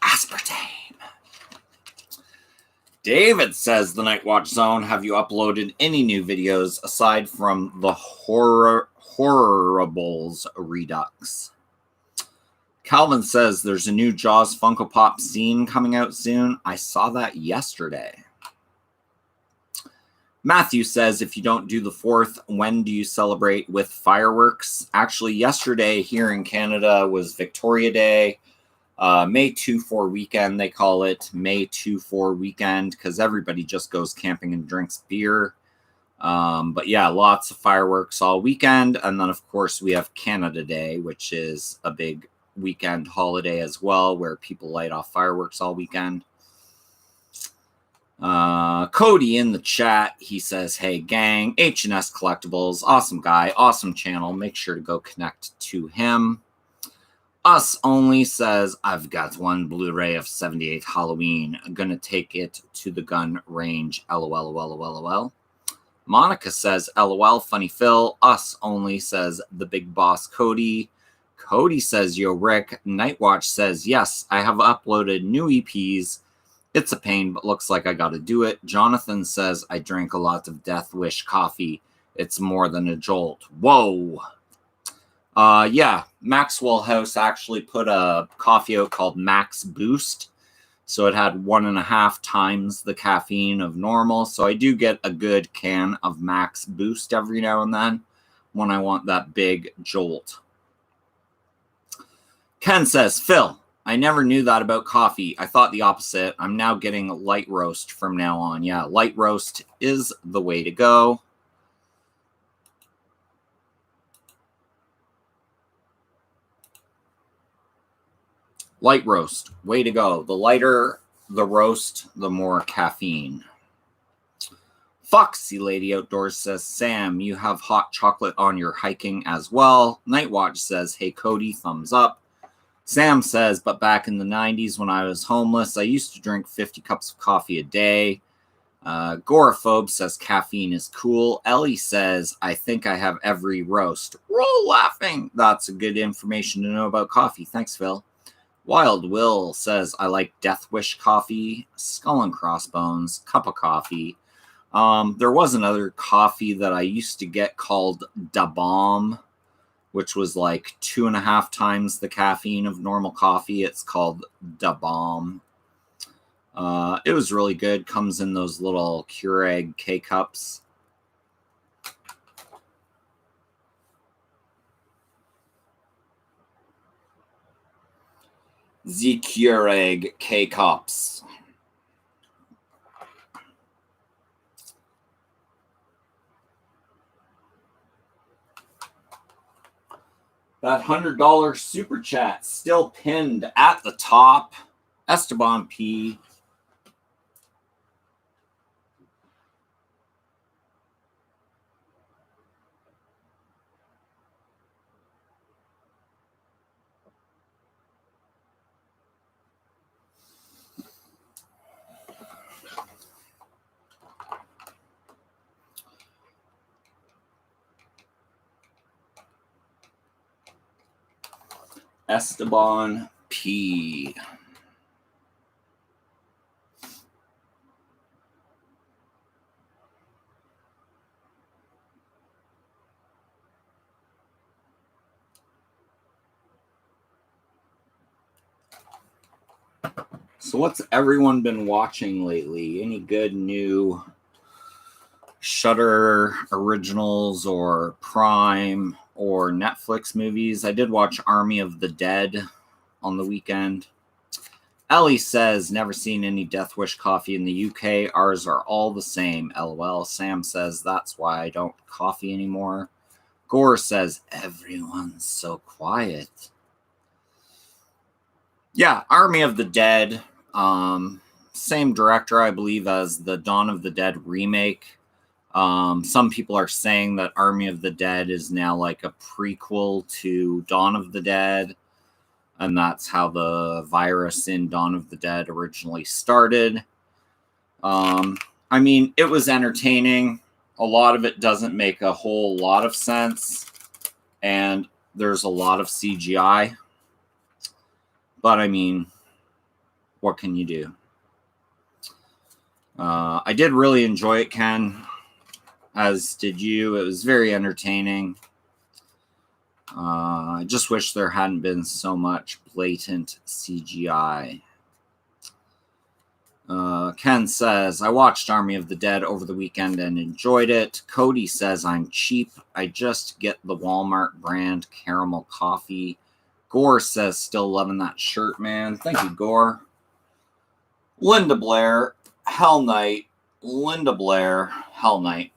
Speaker 1: Aspartame. David says the Night Watch Zone, have you uploaded any new videos aside from the Horribles Redux? Calvin says there's a new Jaws Funko Pop scene coming out soon. I saw that yesterday. Matthew says, if you don't do the 4th, when do you celebrate with fireworks? Actually, yesterday here in Canada was Victoria Day. May 2-4 weekend, they call it. May 2-4 weekend, because everybody just goes camping and drinks beer. But yeah, lots of fireworks all weekend. And then, of course, we have Canada Day, which is a big weekend holiday as well, where people light off fireworks all weekend. Cody in the chat, he says, hey gang, H&S Collectibles, awesome guy, awesome channel, make sure to go connect to him. Us Only says, I've got one Blu-ray of 78th Halloween, I'm gonna take it to the gun range, lol. Monica says, lol, funny Phil. Us Only says, the big boss Cody. Cody says, yo Rick. Nightwatch says, yes, I have uploaded new EPs. It's a pain, but looks like I gotta do it. Jonathan says, I drank a lot of Death Wish coffee. It's more than a jolt. Whoa. Yeah, Maxwell House actually put a coffee out called Max Boost. So it had 1.5 times the caffeine of normal. So I do get a good can of Max Boost every now and then when I want that big jolt. Ken says, Phil, I never knew that about coffee. I thought the opposite. I'm now getting light roast from now on. Yeah, light roast is the way to go. Light roast, way to go. The lighter the roast, the more caffeine. Foxy Lady Outdoors says, Sam, you have hot chocolate on your hiking as well. Nightwatch says, hey Cody, thumbs up. Sam says, but back in the 90s when I was homeless, I used to drink 50 cups of coffee a day. Gorophobe says caffeine is cool. Ellie says, I think I have every roast. Roll laughing. That's a good information to know about coffee. Thanks, Phil. Wild Will says, I like Death Wish coffee, Skull and Crossbones, cup of coffee. There was another coffee that I used to get called Da Bomb, which was like 2.5 times the caffeine of normal coffee. It's called Da Bomb. It was really good. Comes in those little Keurig K-Cups. The Keurig K-Cups. That $100 super chat still pinned at the top. Esteban P. Esteban P. So what's everyone been watching lately? Any good new Shudder originals or Prime or Netflix movies? I did watch Army of the Dead on the weekend. Ellie says, never seen any Death Wish coffee in the UK. Ours are all the same, LOL. Sam says, that's why I don't coffee anymore. Gore says, everyone's so quiet. Yeah, Army of the Dead. Same director, I believe, as the Dawn of the Dead remake. Some people are saying that Army of the Dead is now like a prequel to Dawn of the Dead. And that's how the virus in Dawn of the Dead originally started. I mean, it was entertaining. A lot of it doesn't make a whole lot of sense. And there's a lot of CGI. But I mean, what can you do? I did really enjoy it, Ken. As did you. It was very entertaining. I just wish there hadn't been so much blatant CGI. Ken says, I watched Army of the Dead over the weekend and enjoyed it. Cody says, I'm cheap. I just get the Walmart brand caramel coffee. Gore says, still loving that shirt, man. Thank you, Gore. Linda Blair, Hell Knight. Linda Blair, Hell Knight.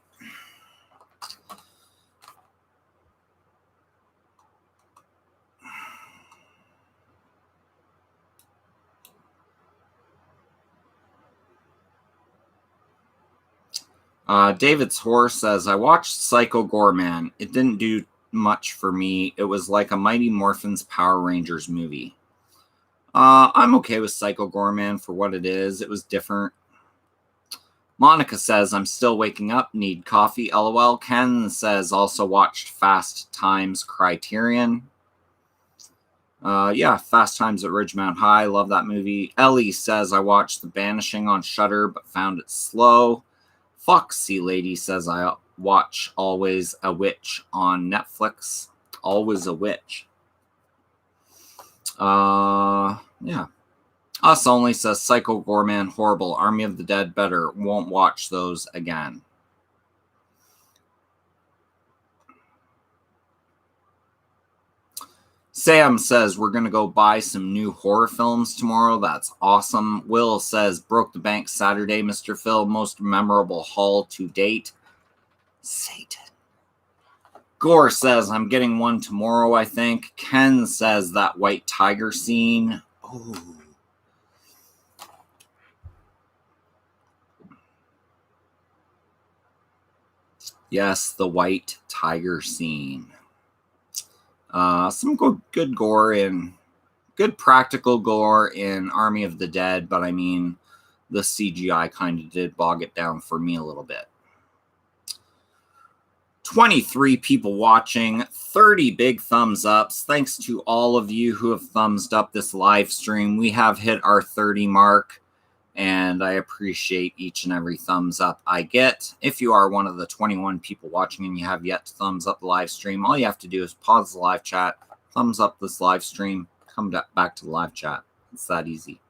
Speaker 1: David's Horse says, I watched Psycho Gorman. It didn't do much for me. It was like a Mighty Morphin's Power Rangers movie. I'm okay with Psycho Gorman for what it is. It was different. Monica says, I'm still waking up. Need coffee, LOL. Ken says, also watched Fast Times Criterion. Yeah, Fast Times at Ridgemount High. Love that movie. Ellie says, I watched The Banishing on Shudder, but found it slow. Foxy Lady says, I watch Always a Witch on Netflix. Always a Witch. Yeah. Us Only says, Psycho Gorman, horrible. Army of the Dead, better. Won't watch those again. Sam says, we're going to go buy some new horror films tomorrow. That's awesome. Will says, broke the bank Saturday, Mr. Phil. Most memorable haul to date. Satan. Gore says, I'm getting one tomorrow, I think. Ken says, that white tiger scene. Oh. Yes, the white tiger scene. Some good gore and good practical gore in Army of the Dead, but I mean, the CGI kind of did bog it down for me a little bit. 23 people watching, 30 big thumbs ups. Thanks to all of you who have thumbs up this live stream. We have hit our 30 mark, and I appreciate each and every thumbs up I get. If you are one of the 21 people watching and you have yet to thumbs up the live stream, all you have to do is pause the live chat, thumbs up this live stream, come back to the live chat. It's that easy.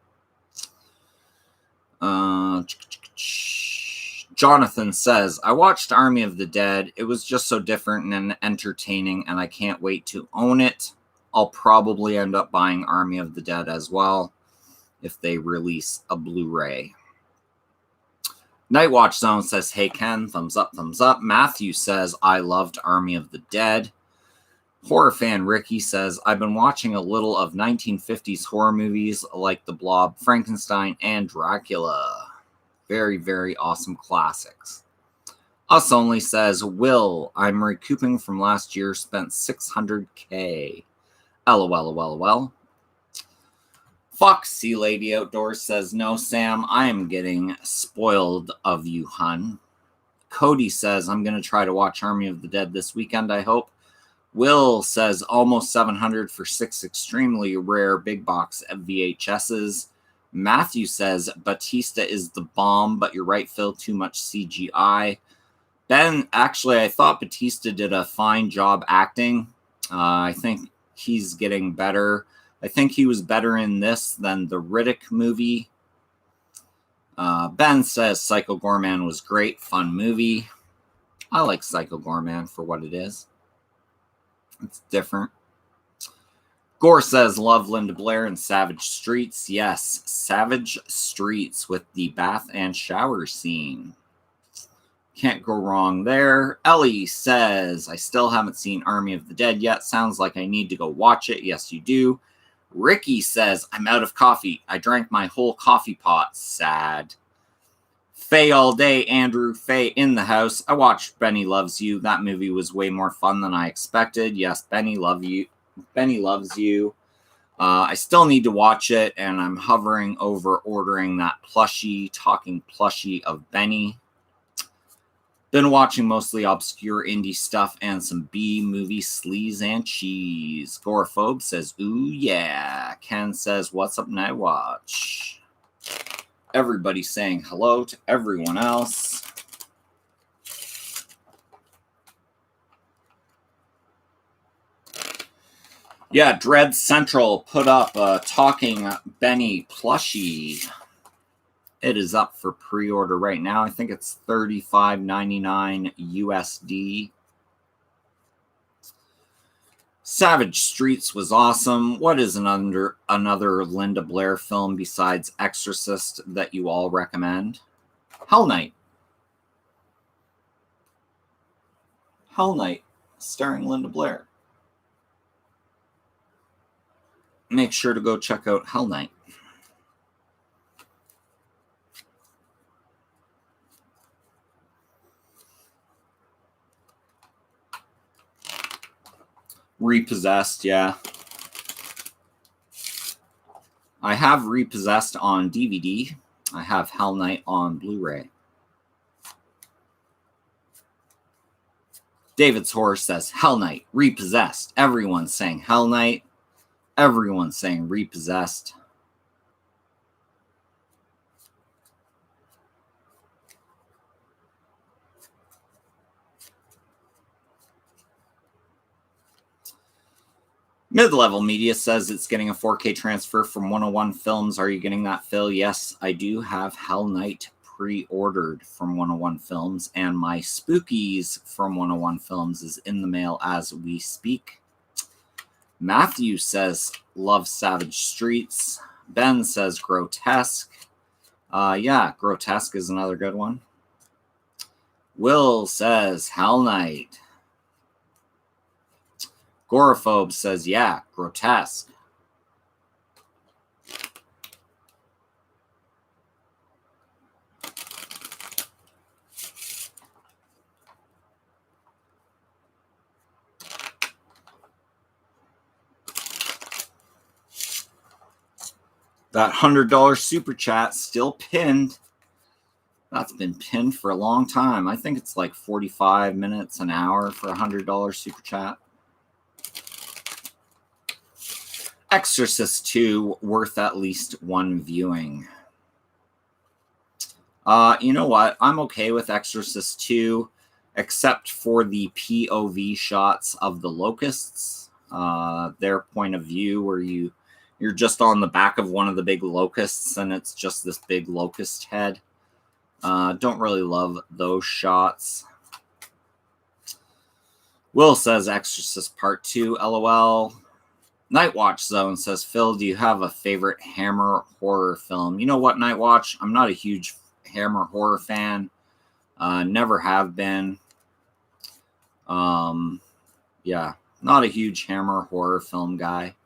Speaker 1: Jonathan says, I watched Army of the Dead. It was just so different and entertaining, and I can't wait to own it. I'll probably end up buying Army of the Dead as well if they release a Blu-ray. Nightwatch Zone says, hey Ken, thumbs up, thumbs up. Matthew says, I loved Army of the Dead. Horror fan Ricky says, I've been watching a little of 1950s horror movies like The Blob, Frankenstein, and Dracula. Very, very awesome classics. Us Only says, Will, I'm recouping from last year, spent $600K. LOL. Foxy Lady Outdoors says, no, Sam, I am getting spoiled of you, hun. Cody says, I'm going to try to watch Army of the Dead this weekend, I hope. Will says, almost $700 for 6 extremely rare big box VHSs. Matthew says, Batista is the bomb, but you're right, Phil, too much CGI. Ben, actually, I thought Batista did a fine job acting. I think he's getting better. I think he was better in this than the Riddick movie. Ben says Psycho Gorman was great, fun movie. I like Psycho Gorman for what it is. It's different. Gore says, love Linda Blair and Savage Streets. Yes, Savage Streets with the bath and shower scene. Can't go wrong there. Ellie says, I still haven't seen Army of the Dead yet. Sounds like I need to go watch it. Yes, you do. Ricky says, I'm out of coffee. I drank my whole coffee pot. Sad. Faye all day. Andrew, Faye in the house. I watched Benny Loves You. That movie was way more fun than I expected. Yes, Benny Loves You. I still need to watch it, and I'm hovering over ordering that talking plushie of Benny. Been watching mostly obscure indie stuff and some B-movie sleaze and cheese. Gorophobe says, ooh yeah. Ken says, what's up Night Watch? Everybody saying hello to everyone else. Yeah, Dread Central put up a Talking Benny plushie. It is up for pre-order right now. I think it's $35.99 USD. Savage Streets was awesome. What is another Linda Blair film besides Exorcist that you all recommend? Hell Night. Hell Night, starring Linda Blair. Make sure to go check out Hell Night. Repossessed, yeah. I have Repossessed on DVD. I have Hell Night on Blu-ray. David's Horror says, Hell Night, Repossessed. Everyone's saying Hell Night. Everyone's saying Repossessed. Mid-Level Media says it's getting a 4K transfer from 101 Films. Are you getting that, Phil? Yes, I do have Hell Night pre-ordered from 101 Films, and my Spookies from 101 Films is in the mail as we speak. Matthew says, love Savage Streets. Ben says, Grotesque. Yeah, Grotesque is another good one. Will says, Hell Night. Gorophobe says, yeah, Grotesque. That $100 super chat still pinned. That's been pinned for a long time. I think it's like 45 minutes, an hour for a $100 super chat. Exorcist 2, worth at least one viewing. You know what? I'm okay with Exorcist 2, except for the POV shots of the locusts. Their point of view where you're just on the back of one of the big locusts and it's just this big locust head. Don't really love those shots. Will says Exorcist Part 2, LOL. Nightwatch Zone says, Phil, do you have a favorite Hammer horror film? You know what, Nightwatch? I'm not a huge Hammer horror fan. Never have been. Yeah, not a huge Hammer horror film guy.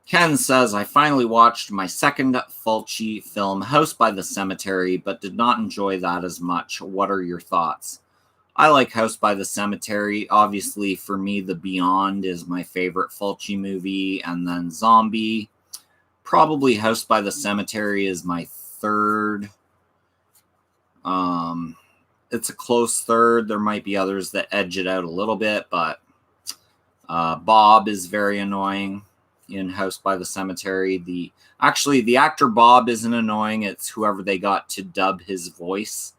Speaker 1: Ken says, I finally watched my second Fulci film, House by the Cemetery, but did not enjoy that as much. What are your thoughts? I like House by the Cemetery. Obviously, for me, The Beyond is my favorite Fulci movie, and then Zombie. Probably House by the Cemetery is my third. It's a close third. There might be others that edge it out a little bit, but Bob is very annoying in House by the Cemetery. The actor Bob isn't annoying. It's whoever they got to dub his voice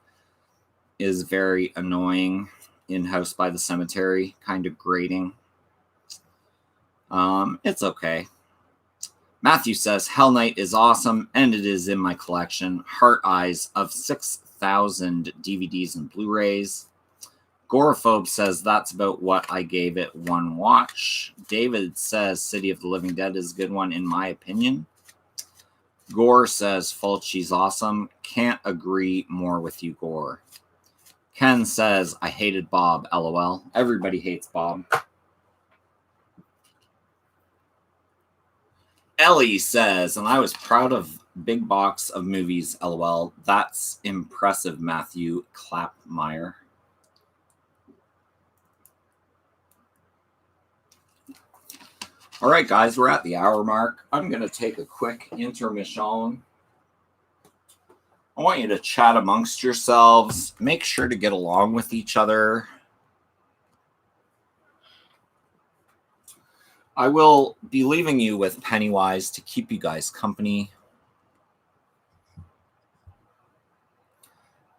Speaker 1: is very annoying in House by the Cemetery, kind of grating. It's okay. Matthew says, Hell Knight is awesome, and it is in my collection. Heart Eyes of 6,000 DVDs and Blu-rays. Gorophobe says, that's about what I gave it one watch. David says, City of the Living Dead is a good one, in my opinion. Gore says, Fulci's awesome. Can't agree more with you, Gore. Ken says, I hated Bob, LOL. Everybody hates Bob. Ellie says, and I was proud of big box of movies, LOL. That's impressive, Matthew Clapmeyer. All right, guys, we're at the hour mark. I'm going to take a quick intermission. I want you to chat amongst yourselves. Make sure to get along with each other. I will be leaving you with Pennywise to keep you guys company.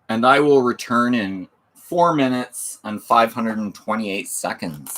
Speaker 1: And I will return in 4 minutes and 528 seconds.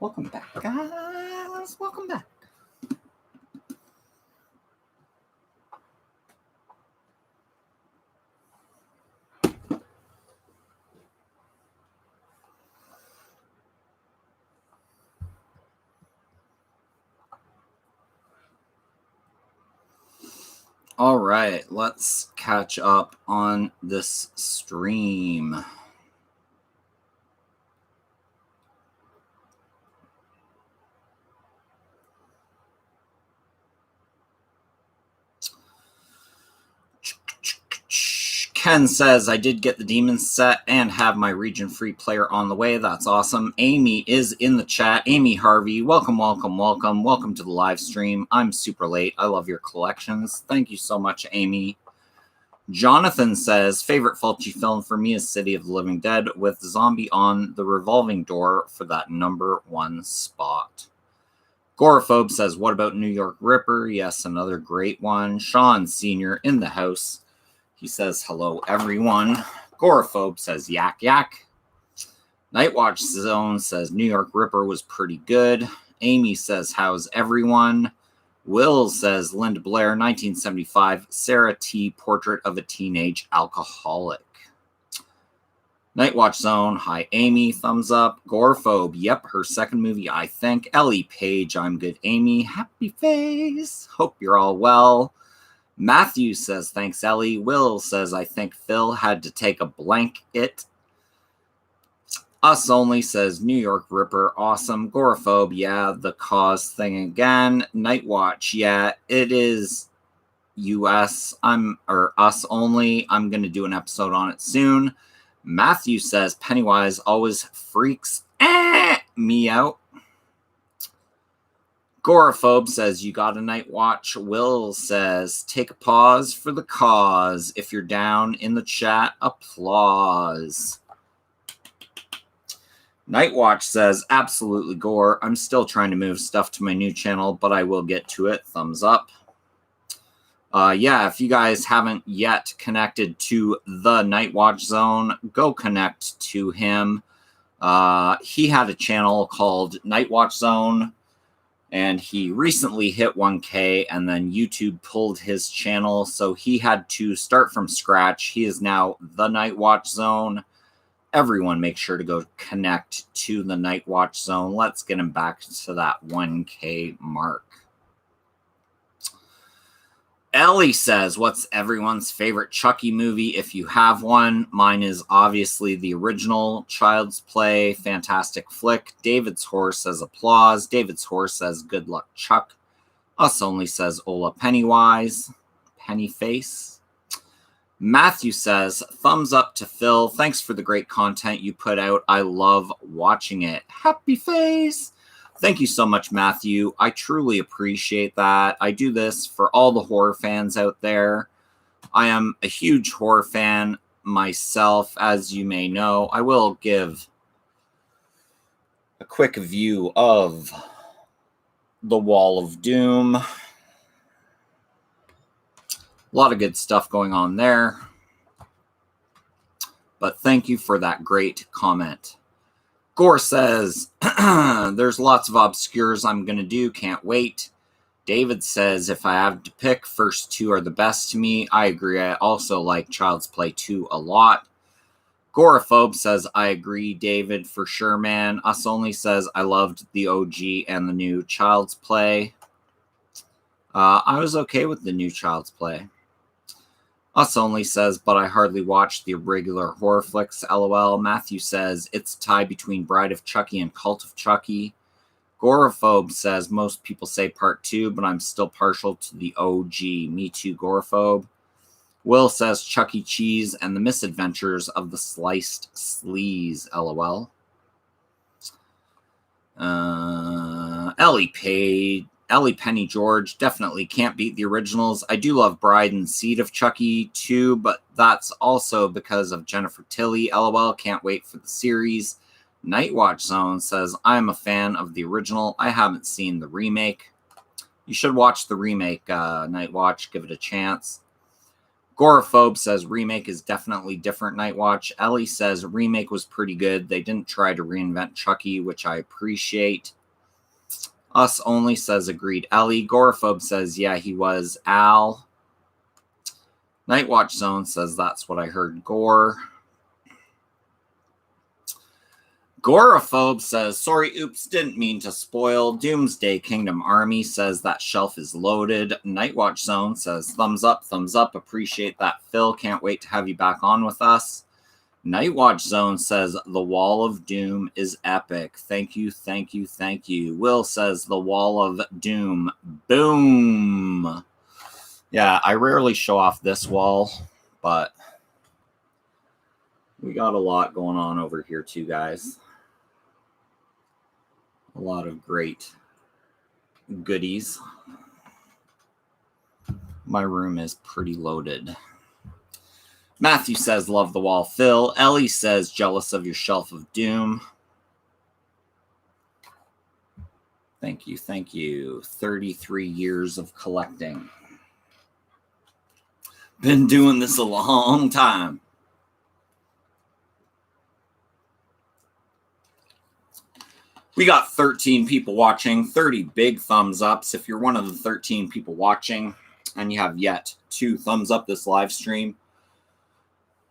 Speaker 1: Welcome back, guys. Welcome back. All right, let's catch up on this stream. Ken says, I did get the Demons set and have my region free player on the way. That's awesome. Amy is in the chat. Amy Harvey, welcome, welcome, welcome. Welcome to the live stream. I'm super late. I love your collections. Thank you so much, Amy. Jonathan says, favorite Fulci film for me is City of the Living Dead with Zombie on the revolving door for that #1 spot. Gorophobe says, what about New York Ripper? Yes, another great one. Sean Sr. in the house. He says, hello, everyone. Gorophobe says, yak, yak. Nightwatch Zone says, New York Ripper was pretty good. Amy says, how's everyone? Will says, Linda Blair, 1975, Sarah T. Portrait of a Teenage Alcoholic. Nightwatch Zone, hi, Amy, thumbs up. Gorophobe, yep, her second movie, I think. Ellie Page, I'm good, Amy. Happy face. Hope you're all well. Matthew says, thanks, Ellie. Will says, I think Phil had to take a blanket. Us Only says, New York Ripper, awesome. Gorophobe, yeah, the cause thing again. Nightwatch, yeah, it is US, or Us Only. I'm going to do an episode on it soon. Matthew says, Pennywise always freaks me out. Gorophobe says, you got a night watch. Will says, take a pause for the cause. If you're down in the chat, applause. Nightwatch says, absolutely gore. I'm still trying to move stuff to my new channel, but I will get to it. Thumbs up. Yeah, if you guys haven't yet connected to the Nightwatch Zone, go connect to him. He had a channel called Nightwatch Zone, and he recently hit 1K, and then YouTube pulled his channel, so he had to start from scratch. He is now the Nightwatch Zone. Everyone make sure to go connect to the Nightwatch Zone. Let's get him back to that 1K mark. Ellie says, what's everyone's favorite Chucky movie if you have one? Mine is obviously the original Child's Play. Fantastic flick. David's Horse says applause. David's Horse says good luck, Chuck. Us Only says Ola Pennywise. Pennyface. Matthew says, thumbs up to Phil. Thanks for the great content you put out. I love watching it. Happy face. Thank you so much, Matthew. I truly appreciate that. I do this for all the horror fans out there. I am a huge horror fan myself, as you may know. I will give a quick view of the Wall of Doom. A lot of good stuff going on there. But thank you for that great comment. Gore says, there's lots of obscures I'm going to do. Can't wait. David says, if I have to pick, first two are the best to me. I agree. I also like Child's Play 2 a lot. Gorophobe says, I agree, David, for sure, man. Us Only says, I loved the OG and the new Child's Play. I was okay with the new Child's Play. Us Only says, but I hardly watch the regular horror flicks, LOL. Matthew says, it's a tie between Bride of Chucky and Cult of Chucky. Gorophobe says, most people say part 2, but I'm still partial to the OG. Me too, Gorophobe. Will says, Chuck E. Cheese and the Misadventures of the Sliced Sleaze, LOL. Ellie Penny George, definitely can't beat the originals. I do love Bride and Seed of Chucky too, but that's also because of Jennifer Tilly. LOL, can't wait for the series. Nightwatch Zone says, I'm a fan of the original. I haven't seen the remake. You should watch the remake, Nightwatch. Give it a chance. Goraphobe says remake is definitely different, Nightwatch. Ellie says remake was pretty good. They didn't try to reinvent Chucky, which I appreciate. Us Only says agreed, Ellie. Goraphobe says, yeah, he was. Al. Nightwatch Zone says that's what I heard. Gore. Goraphobe says, sorry, oops, didn't mean to spoil. Doomsday Kingdom Army says that shelf is loaded. Nightwatch Zone says, thumbs up, appreciate that, Phil. Can't wait to have you back on with us. Nightwatch Zone says, the Wall of Doom is epic. Thank you, thank you, thank you. Will says, the Wall of Doom. Boom. Yeah, I rarely show off this wall, but we got a lot going on over here too, guys. A lot of great goodies. My room is pretty loaded. Matthew says, love the wall, Phil. Ellie says, jealous of your shelf of doom. Thank you, thank you. 33 years of collecting. Been doing this a long time. We got 13 people watching, 30 big thumbs ups. If you're one of the 13 people watching and you have yet to thumbs up this live stream,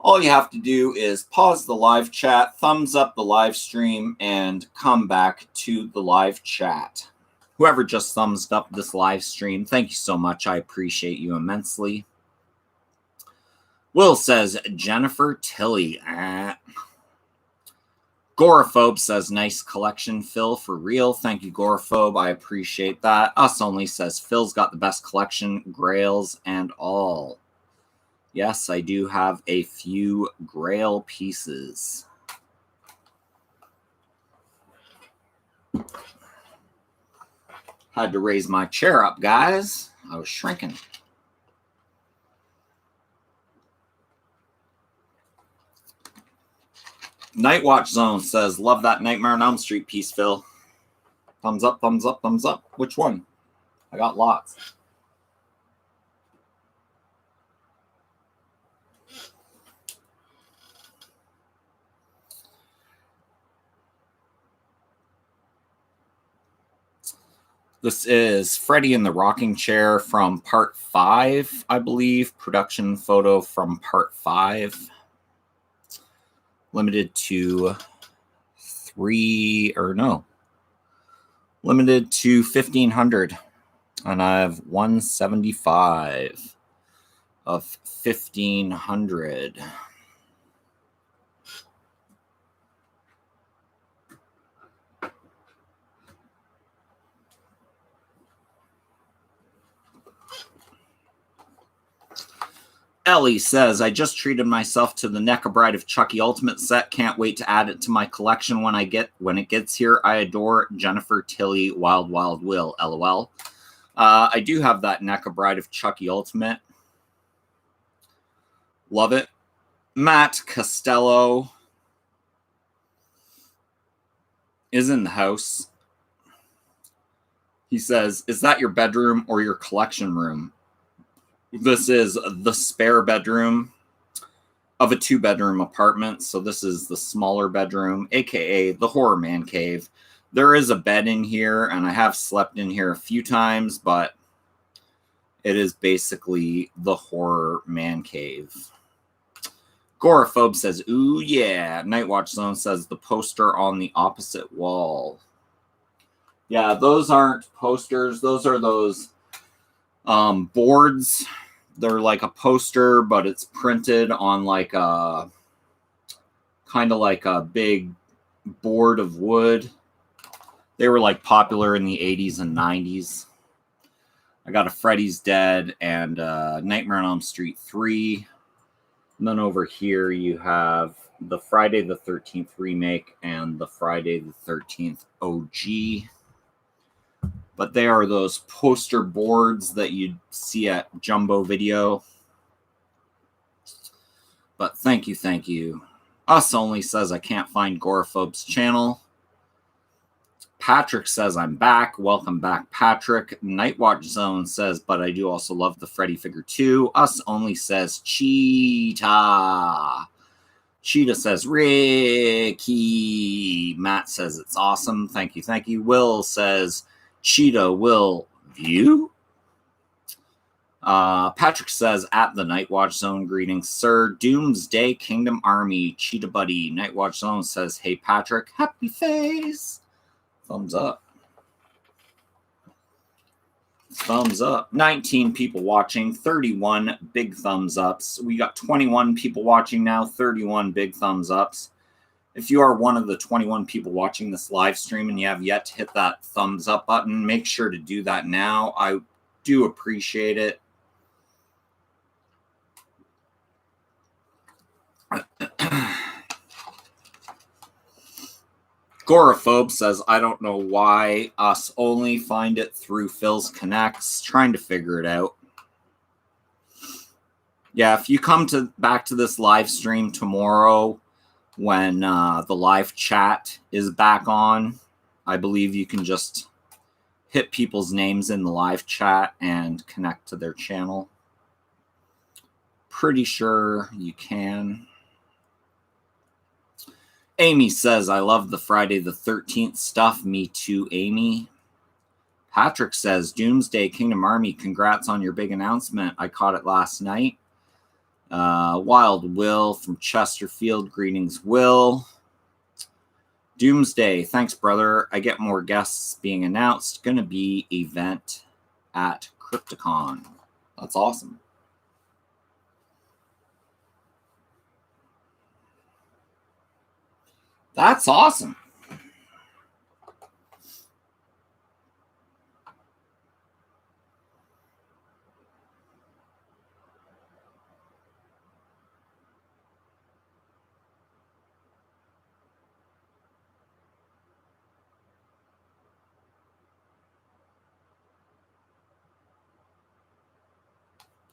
Speaker 1: all you have to do is pause the live chat, thumbs up the live stream, and come back to the live chat. Whoever just thumbs up this live stream, thank you so much. I appreciate you immensely. Will says, Jennifer Tilly. Goraphobe says, nice collection, Phil, for real. Thank you, Goraphobe. I appreciate that. Us Only says, Phil's got the best collection, grails and all. Yes, I do have a few grail pieces. Had to raise my chair up, guys. I was shrinking. Nightwatch Zone says, love that Nightmare on Elm Street piece, Phil. Thumbs up, thumbs up, thumbs up. Which one? I got lots. This is Freddy in the Rocking Chair from part 5, I believe. Production photo from part 5. Limited to limited to 1,500. And I have 175 of 1,500. Ellie says, I just treated myself to the NECA Bride of Chucky Ultimate set. Can't wait to add it to my collection when it gets here. I adore Jennifer Tilly, Wild Wild Will, LOL. I do have that NECA Bride of Chucky Ultimate. Love it. Matt Costello is in the house. He says, is that your bedroom or your collection room? This is the spare bedroom of a 2-bedroom apartment. So this is the smaller bedroom, aka the horror man cave. There is a bed in here, and I have slept in here a few times, but it is basically the horror man cave. Goraphobe says, ooh yeah. Nightwatch Zone says the poster on the opposite wall. Yeah, those aren't posters. Those are those boards. They're like a poster, but it's printed on like a kind of like a big board of wood. They were like popular in the 80s and 90s. I got a Freddy's Dead and Nightmare on Elm Street 3. And then over here you have the Friday the 13th remake and the Friday the 13th OG. But they are those poster boards that you'd see at Jumbo Video. But thank you, thank you. Us Only says I can't find Goraphobe's channel. Patrick says, I'm back. Welcome back, Patrick. Nightwatch Zone says, but I do also love the Freddy figure too. Us Only says, Cheetah. Cheetah says, Ricky. Matt says, it's awesome. Thank you, thank you. Will says, Cheetah will view. Patrick says, at the Nightwatch Zone, greetings, sir. Doomsday Kingdom Army, Cheetah Buddy. Nightwatch Zone says, hey, Patrick, happy face. Thumbs up. Thumbs up. 19 people watching, 31 big thumbs ups. We got 21 people watching now, 31 big thumbs ups. If you are one of the 21 people watching this live stream and you have yet to hit that thumbs up button, make sure to do that now. I do appreciate it. Goraphobe says, I don't know why. Us Only find it through Phil's Connects. Trying to figure it out. Yeah, if you come back to this live stream tomorrow when the live chat is back on, I believe you can just hit people's names in the live chat and connect to their channel. Pretty sure you can. Amy says, I love the Friday the 13th stuff. Me too, Amy. Patrick says, Doomsday Kingdom Army, congrats on your big announcement. I caught it last night. Wild Will from Chesterfield, greetings, Will. Doomsday, thanks, brother. I get more guests being announced. Gonna be event at Crypticon. That's awesome. That's awesome.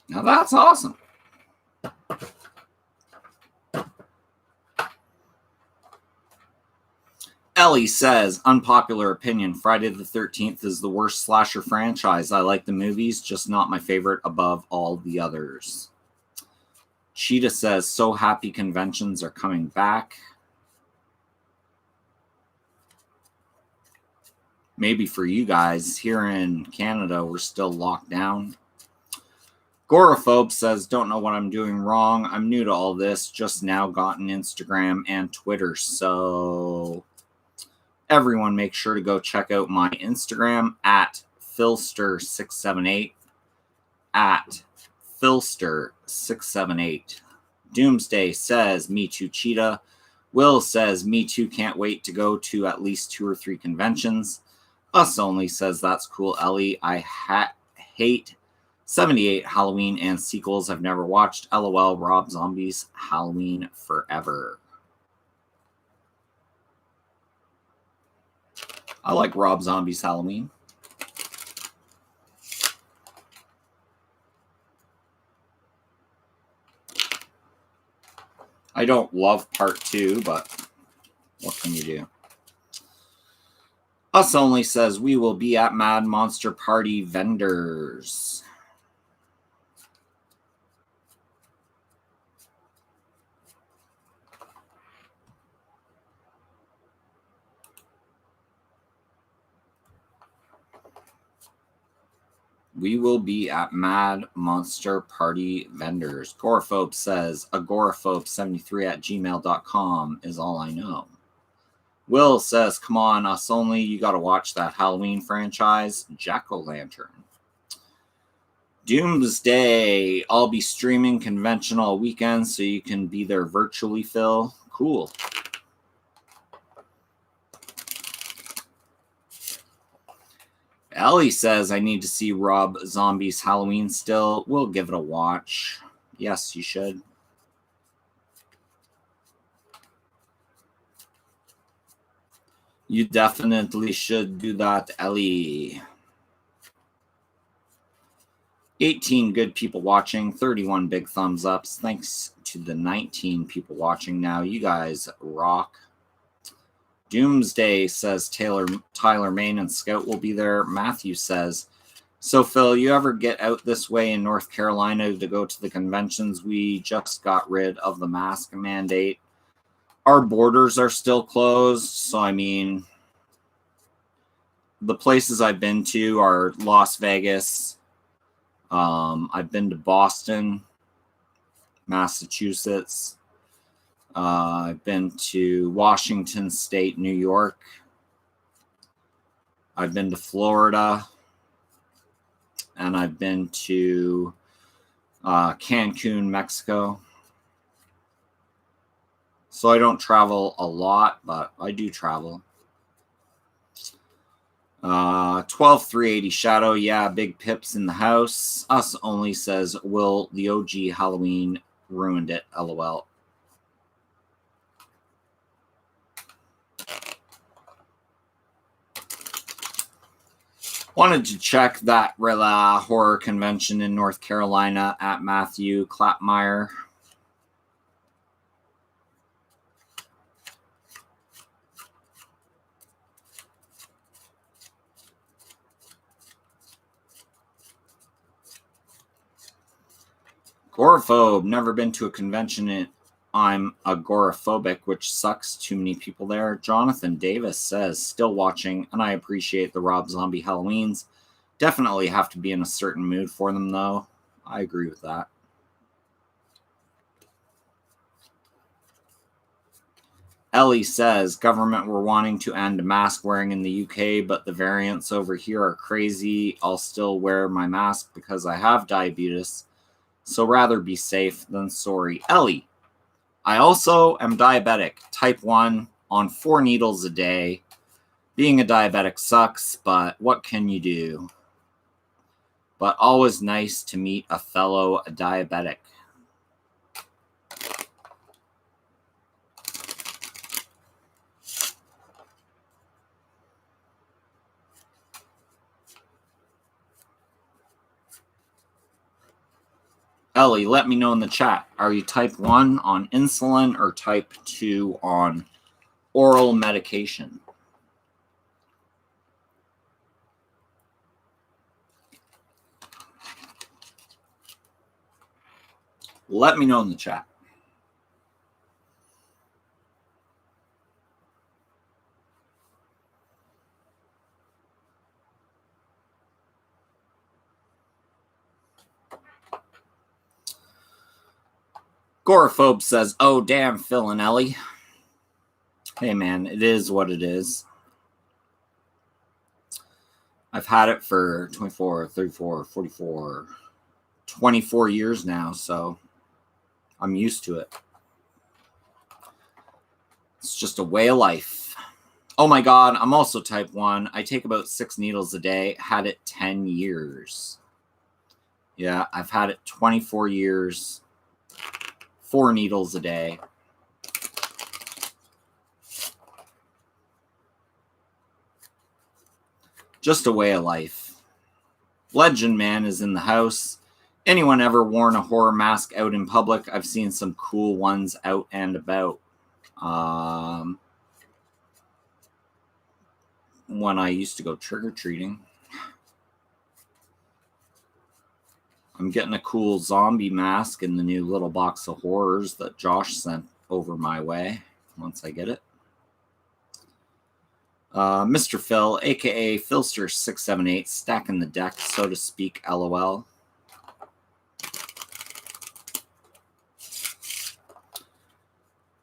Speaker 1: Now that's awesome. Ellie says, unpopular opinion, Friday the 13th is the worst slasher franchise. I like the movies, just not my favorite above all the others. Cheetah says, so happy conventions are coming back. Maybe for you guys. Here in Canada, we're still locked down. Goraphobe says, don't know what I'm doing wrong. I'm new to all this. Just now gotten Instagram and Twitter. So everyone make sure to go check out my Instagram at Philster678. At Philster678. Doomsday says, me too, Cheetah. Will says, me too, can't wait to go to at least 2 or 3 conventions. Us Only says, that's cool, Ellie. I hate 78 Halloween and sequels I've never watched. LOL, Rob Zombie's Halloween Forever. I like Rob Zombie's Halloween. I don't love part 2, but what can you do? Us Only says, we will be at Mad Monster Party vendors. We will be at Mad Monster Party vendors. Goraphobe says, agoraphobe73@gmail.com is all I know. Will says, come on, Us Only, you got to watch that Halloween franchise, Jack-O-Lantern. Doomsday, I'll be streaming convention all weekend so you can be there virtually, Phil. Cool. Ellie says, I need to see Rob Zombie's Halloween still. We'll give it a watch. Yes, you should. You definitely should do that, Ellie. 18 good people watching, 31 big thumbs ups. Thanks to the 19 people watching now. You guys rock. Doomsday says Tyler Main and Scout will be there. Matthew says, so Phil, you ever get out this way in North Carolina to go to the conventions? We just got rid of the mask mandate. Our borders are still closed, so I mean, the places I've been to are Las Vegas. I've been to Boston, Massachusetts. I've been to Washington State, New York. I've been to Florida. And I've been to Cancun, Mexico. So I don't travel a lot, but I do travel. 12380 Shadow, yeah, big pips in the house. Us only says, will the OG Halloween ruined it, LOL. Wanted to check that horror convention in North Carolina at Matthew Clapmeyer. Agoraphobe, never been to a convention. I'm agoraphobic, which sucks. Too many people there. Jonathan Davis says, still watching, and I appreciate the Rob Zombie Halloweens. Definitely have to be in a certain mood for them, though. I agree with that. Ellie says, government were wanting to end mask wearing in the UK, but the variants over here are crazy. I'll still wear my mask because I have diabetes. So rather be safe than sorry. Ellie, I also am diabetic, type 1, on 4 needles a day. Being a diabetic sucks, but what can you do? But always nice to meet a fellow diabetic. Ellie, let me know in the chat. Are you type 1 on insulin or type 2 on oral medication? Let me know in the chat. Goraphobe says, oh, damn, Phil and Ellie. Hey, man, it is what it is. I've had it for 24, 34, 44, 24 years now, so I'm used to it. It's just a way of life. Oh, my God, I'm also type 1. I take about 6 needles a day. Had it 10 years. Yeah, I've had it 24 years. 4 needles a day. Just a way of life. Legend Man is in the house. Anyone ever worn a horror mask out in public? I've seen some cool ones out and about. When I used to go trick-or-treating. I'm getting a cool zombie mask in the new little box of horrors that Josh sent over my way once I get it. Mr. Phil, a.k.a. Philster678, stacking the deck, so to speak, LOL.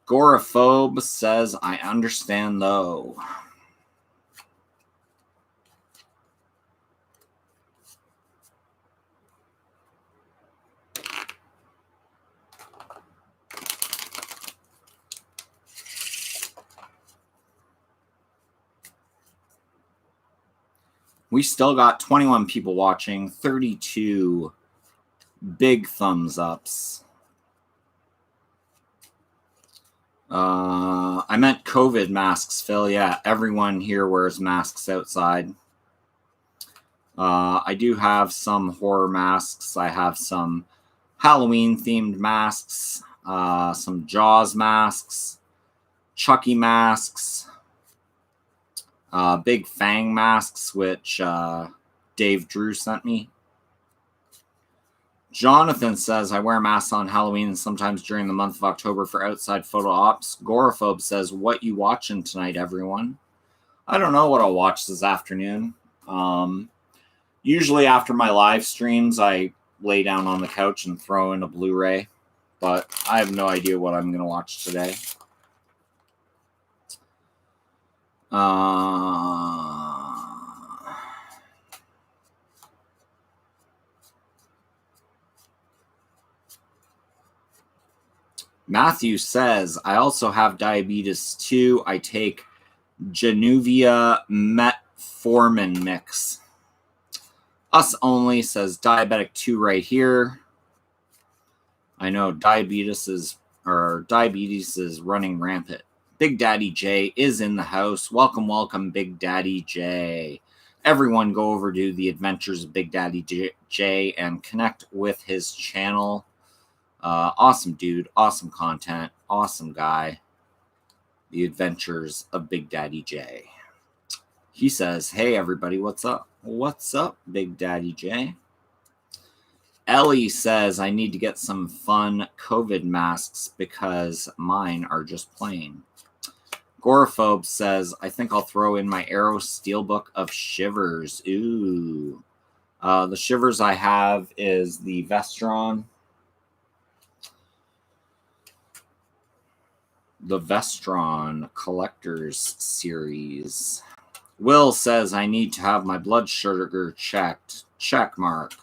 Speaker 1: Goraphobe says, I understand, though. We still got 21 people watching, 32 big thumbs ups. I meant COVID masks, Phil. Yeah, everyone here wears masks outside. I do have some horror masks. I have some Halloween-themed masks, some Jaws masks, Chucky masks. Big Fang masks, which Dave Drew sent me. Jonathan says, I wear masks on Halloween and sometimes during the month of October for outside photo ops. Goraphobe says, what you watching tonight, everyone? I don't know what I'll watch this afternoon. Usually after my live streams, I lay down on the couch and throw in a Blu-ray. But I have no idea what I'm going to watch today. Matthew says, I also have diabetes too. I take Januvia metformin mix. Us only says diabetic 2 right here. I know diabetes is running rampant. Big Daddy J is in the house. Welcome, welcome, Big Daddy J. Everyone go over to the Adventures of Big Daddy J and connect with his channel. Awesome dude, awesome content, awesome guy. The Adventures of Big Daddy J. He says, hey everybody, what's up? What's up, Big Daddy J? Ellie says, I need to get some fun COVID masks because mine are just plain. Goraphobe says, I think I'll throw in my Arrow Steelbook of Shivers. Ooh. The Shivers I have is the Vestron. The Vestron Collectors Series. Will says, I need to have my blood sugar checked. Check mark.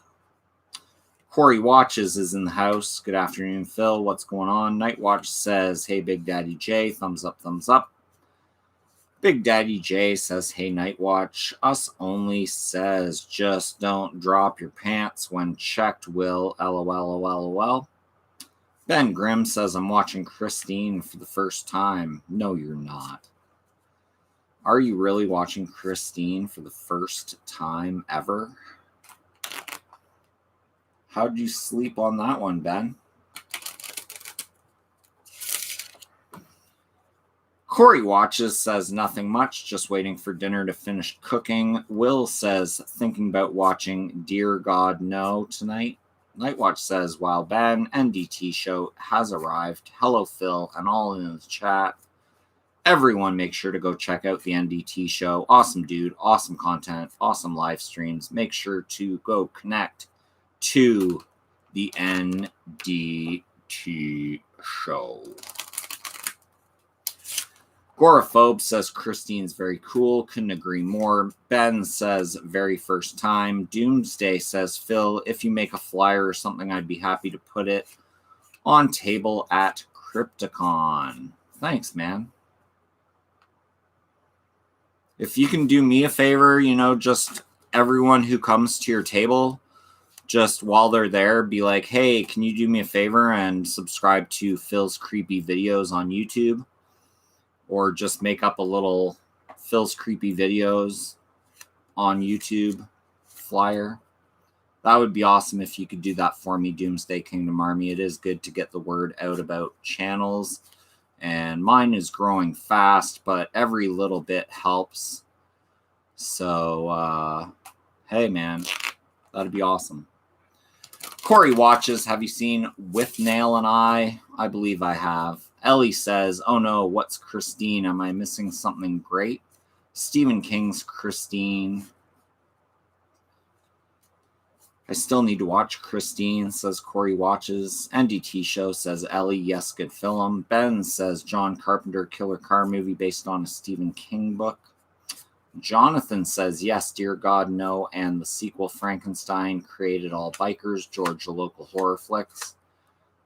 Speaker 1: Corey Watches is in the house. Good afternoon, Phil. What's going on? Nightwatch says, hey, Big Daddy J. Thumbs up, thumbs up. Big Daddy J says, hey, Nightwatch. Us only says, just don't drop your pants when checked, Will. LOL. Ben Grimm says, I'm watching Christine for the first time. No, you're not. Are you really watching Christine for the first time ever? How'd you sleep on that one, Ben? Corey Watches says, nothing much, just waiting for dinner to finish cooking. Will says, thinking about watching Dear God No tonight. Nightwatch says, wow, Ben, NDT show has arrived. Hello, Phil, and all in the chat. Everyone make sure to go check out the NDT show. Awesome dude, awesome content, awesome live streams. Make sure to go connect to the NDT show. Goraphobe says Christine's very cool. Couldn't agree more. Ben says very first time. Doomsday says, Phil, if you make a flyer or something, I'd be happy to put it on table at Crypticon. Thanks, man. If you can do me a favor, just everyone who comes to your table, just while they're there, be like, hey, can you do me a favor and subscribe to Phil's Creepy Videos on YouTube? Or just make up a little Phil's Creepy Videos on YouTube flyer. That would be awesome if you could do that for me, Doomsday Kingdom Army. It is good to get the word out about channels. And mine is growing fast, but every little bit helps. So, hey, man, that'd be awesome. Corey Watches, have you seen With Nail and I? I believe I have. Ellie says, oh no, what's Christine? Am I missing something great? Stephen King's Christine. I still need to watch Christine, says Corey Watches. NDT show, says Ellie. Yes, good film. Ben says John Carpenter killer car movie based on a Stephen King book. Jonathan says, yes, Dear God, no, and the sequel Frankenstein created all bikers, George, the local horror flicks.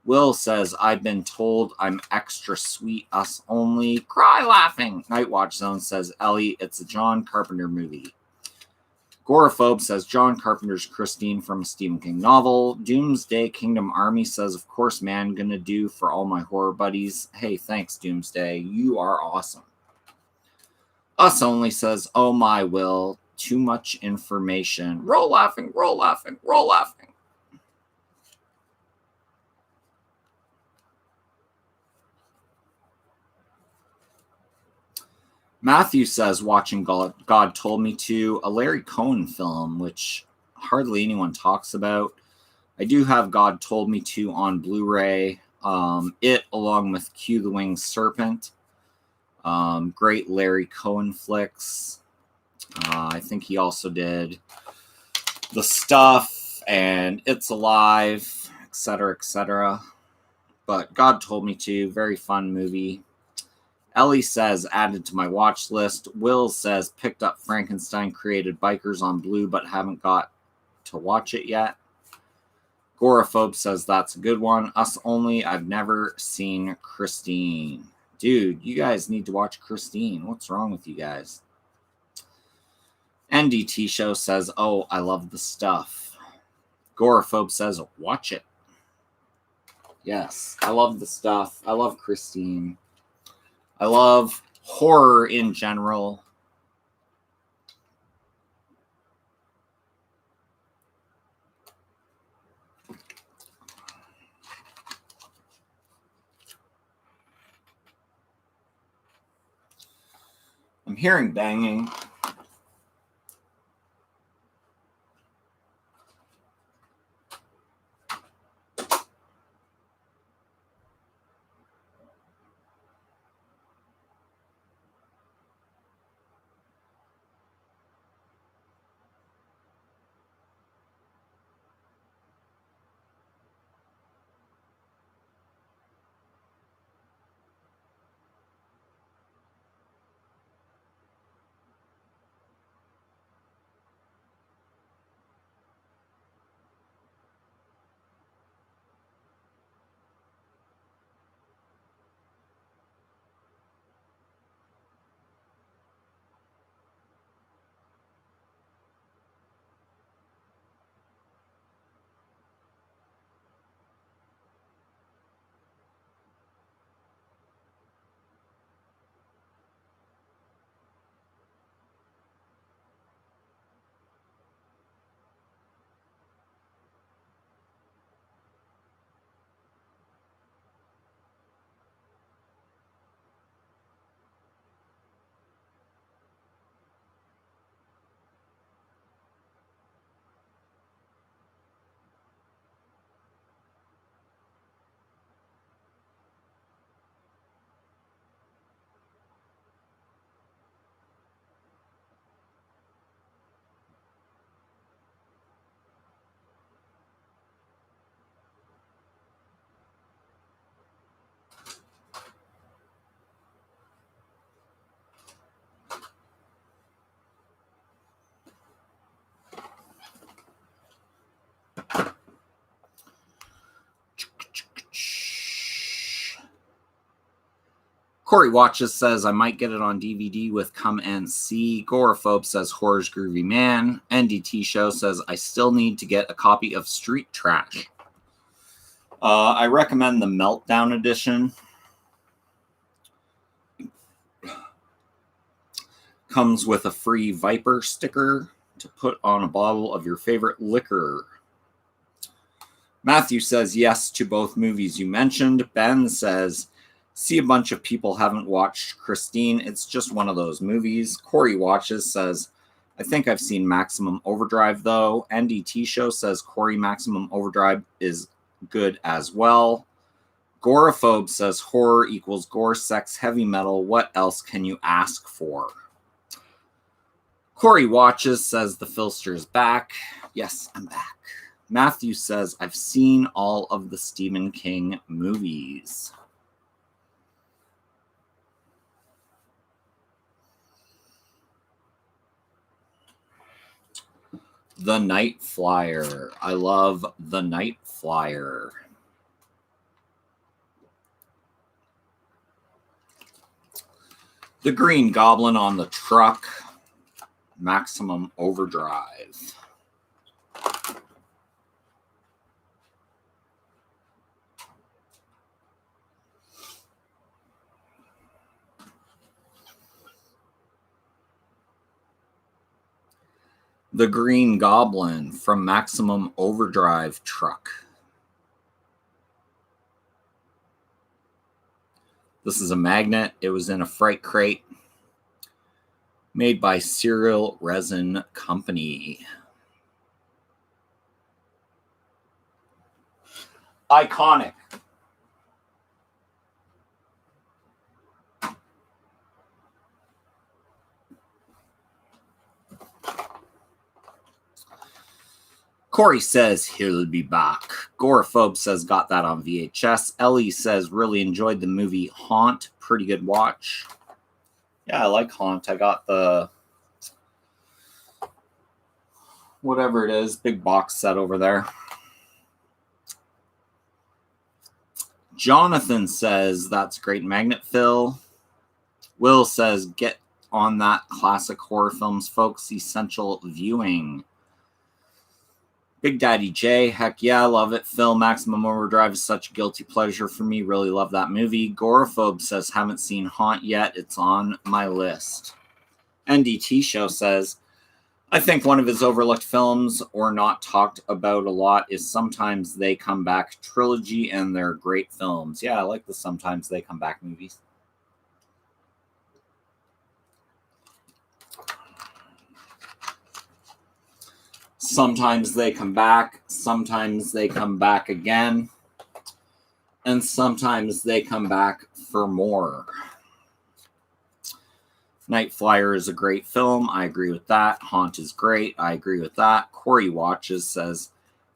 Speaker 1: Will says, I've been told I'm extra sweet, us only. Cry laughing. Nightwatch Zone says, Ellie, it's a John Carpenter movie. Goraphobe says, John Carpenter's Christine from a Stephen King novel. Doomsday Kingdom Army says, of course, man, gonna do for all my horror buddies. Hey, thanks, Doomsday. You are awesome. Us Only says, oh my Will, too much information. Roll laughing, roll laughing, roll laughing. Matthew says, watching God Told Me To, a Larry Cohen film, which hardly anyone talks about. I do have God Told Me To on Blu-ray. It, along with Q the Winged Serpent. Great Larry Cohen flicks. I think he also did The Stuff and It's Alive, etc., etc. But God Told Me To, very fun movie. Ellie says, added to my watch list. Will says, picked up Frankenstein Created Bikers on Blue, but haven't got to watch it yet. Goraphobe says, that's a good one. Us Only, I've never seen Christine. Dude, you guys need to watch Christine. What's wrong with you guys? NDT Show says, oh, I love The Stuff. Goraphobe says, watch it. Yes, I love The Stuff. I love Christine. I love horror in general. I'm hearing banging. Corey Watches says, I might get it on DVD with Come and See. Goraphobe says, Horror's Groovy Man. NDT Show says, I still need to get a copy of Street Trash. I recommend the Meltdown edition. Comes with a free Viper sticker to put on a bottle of your favorite liquor. Matthew says yes to both movies you mentioned. Ben says, see a bunch of people haven't watched Christine. It's just one of those movies. Corey Watches says, I think I've seen Maximum Overdrive, though. NDT Show says Corey Maximum Overdrive is good as well. Goraphobe says horror equals gore, sex, heavy metal. What else can you ask for? Corey Watches says the Filster is back. Yes, I'm back. Matthew says, I've seen all of the Stephen King movies. The Night Flyer. I love The Night Flyer. The Green Goblin on the Truck. Maximum Overdrive. The Green Goblin from Maximum Overdrive Truck. This is a magnet. It was in a Fright Crate. Made by Serial Resin Company. Iconic. Corey says he'll be back. Goraphobe says got that on VHS. Ellie says really enjoyed the movie Haunt. Pretty good watch. Yeah, I like Haunt. I got the whatever it is, big box set over there. Jonathan says that's great magnet fill. Will says get on that classic horror films, folks. Essential viewing. Big Daddy J, heck yeah, I love it. Phil, Maximum Overdrive is such a guilty pleasure for me. Really love that movie. Goraphobe says, haven't seen Haunt yet. It's on my list. NDT Show says, I think one of his overlooked films or not talked about a lot is Sometimes They Come Back trilogy, and they're great films. Yeah, I like the Sometimes They Come Back movies. Sometimes they come back, sometimes they come back again, and sometimes they come back for more. Night Flyer is a great film. I agree with that. Haunt is great. I agree with that. Corey Watches says,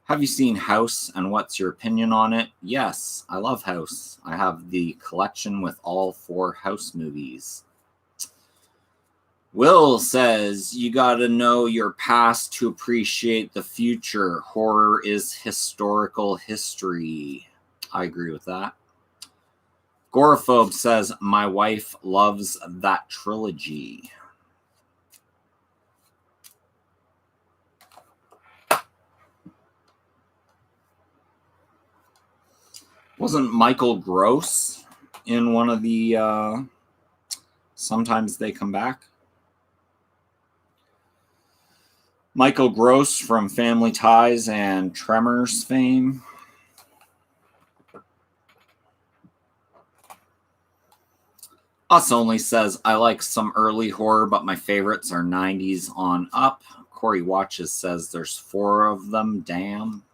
Speaker 1: have you seen House and what's your opinion on it? Yes, I love House. I have the collection with all 4 House movies. Will says, you gotta know your past to appreciate the future. Horror is historical history. I agree with that. Goraphobe says, my wife loves that trilogy. Wasn't Michael Gross in one of the Sometimes They Come Back? Michael Gross from Family Ties and Tremors fame. Us Only says, I like some early horror, but my favorites are 90s on up. Corey Watches says there's 4 of them. Damn.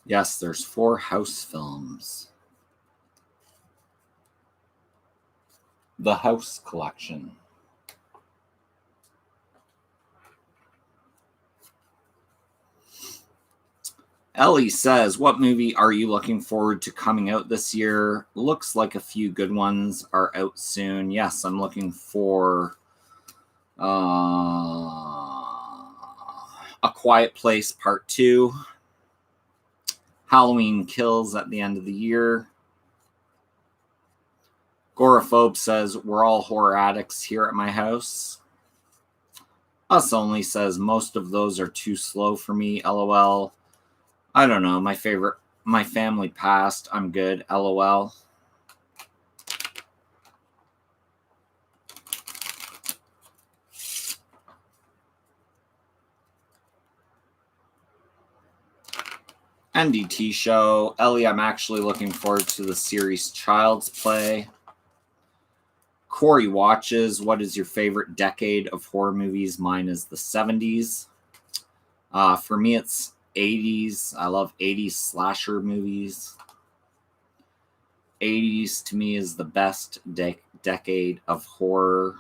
Speaker 1: Yes, there's 4 House films. The House Collection. Ellie says, what movie are you looking forward to coming out this year? Looks like a few good ones are out soon. Yes, I'm looking for A Quiet Place Part 2. Halloween Kills at the end of the year. Goraphobe says, we're all horror addicts here at my house. Us Only says, most of those are too slow for me, LOL. I don't know, my family passed, I'm good, LOL. NDT Show, Ellie, I'm actually looking forward to the series Child's Play. Corey Watches, what is your favorite decade of horror movies? Mine is the 70s. For me, it's 80s. I love 80s slasher movies. 80s to me is the best decade of horror.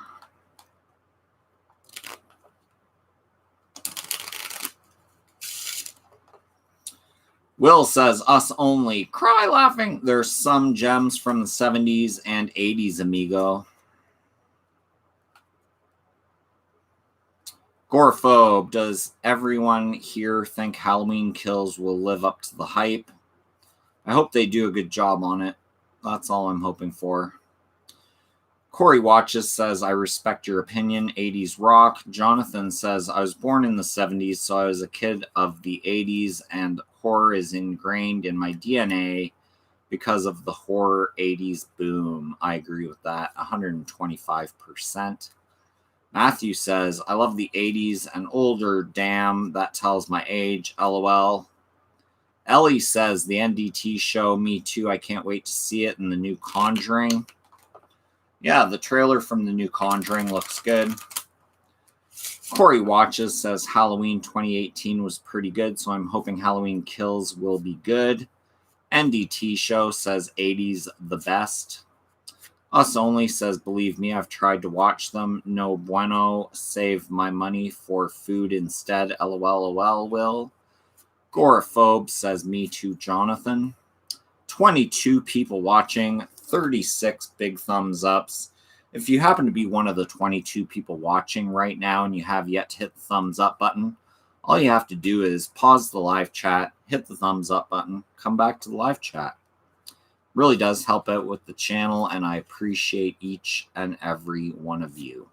Speaker 1: Will says, us only. Cry laughing. There's some gems from the 70s and 80s, amigo. Goraphobe, does everyone here think Halloween Kills will live up to the hype? I hope they do a good job on it. That's all I'm hoping for. Corey Watches says, I respect your opinion. 80s rock. Jonathan says, I was born in the 70s, so I was a kid of the 80s, and horror is ingrained in my DNA because of the horror 80s boom. I agree with that 125%. Matthew says, I love the 80s and older. Damn, that tells my age. LOL. Ellie says the NDT show, me too. I can't wait to see it. And the new Conjuring. Yeah, the trailer from the new Conjuring looks good. Corey Watches says Halloween 2018 was pretty good, so I'm hoping Halloween Kills will be good. NDT show says 80s the best. Us Only says, believe me, I've tried to watch them. No bueno. Save my money for food instead. LOL, will. Goraphobe says, me too, Jonathan. 22 people watching, 36 big thumbs ups. If you happen to be one of the 22 people watching right now and you have yet to hit the thumbs up button, all you have to do is pause the live chat, hit the thumbs up button, come back to the live chat. Really does help out with the channel, and I appreciate each and every one of you.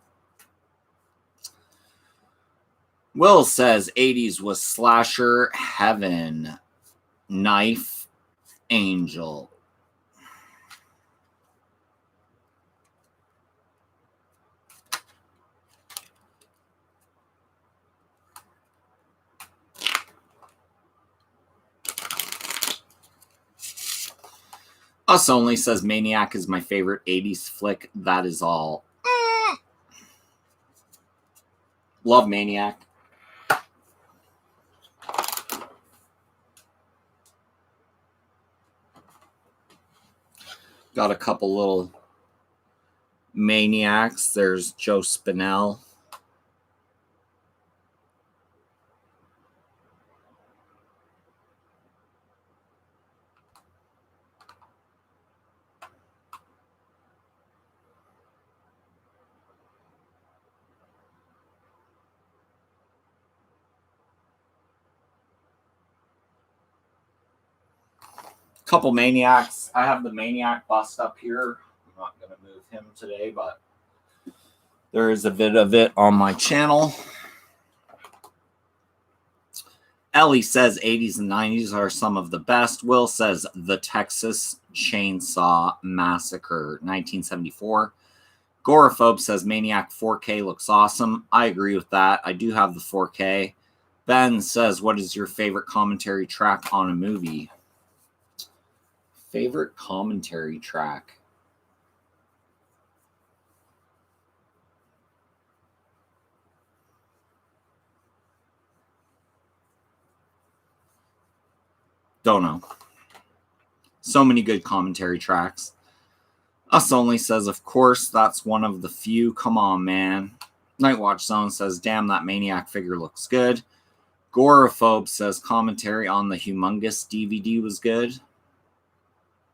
Speaker 1: Will says 80s was slasher heaven. Knife Angel. Us Only says Maniac is my favorite 80s flick. That is all. Love Maniac. Got a couple little Maniacs. There's Joe Spinell. Couple Maniacs. I have the Maniac bust up here. I'm not going to move him today, but there is a bit of it on my channel. Ellie says 80s and 90s are some of the best. Will says The Texas Chainsaw Massacre, 1974. Goraphobe says Maniac 4K looks awesome. I agree with that. I do have the 4K. Ben says, what is your favorite commentary track on a movie? Favorite commentary track? Don't know. So many good commentary tracks. Us Only says, of course, that's one of the few. Come on, man. Nightwatch Zone says, damn, that Maniac figure looks good. Goraphobe says, commentary on the Humongous DVD was good.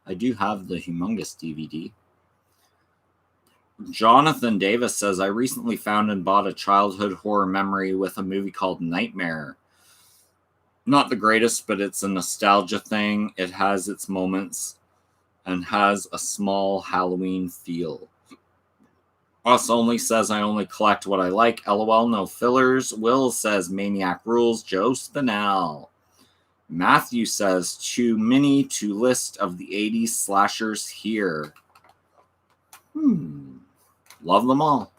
Speaker 1: I do have the Humongous DVD. Jonathan Davis says, I recently found and bought a childhood horror memory with a movie called Nightmare. Not the greatest, but it's a nostalgia thing. It has its moments and has a small Halloween feel. Us Only says, I only collect what I like. LOL, no fillers. Will says, Maniac rules. Joe Spinell. Matthew says, too many to list of the 80s slashers here. Love them all.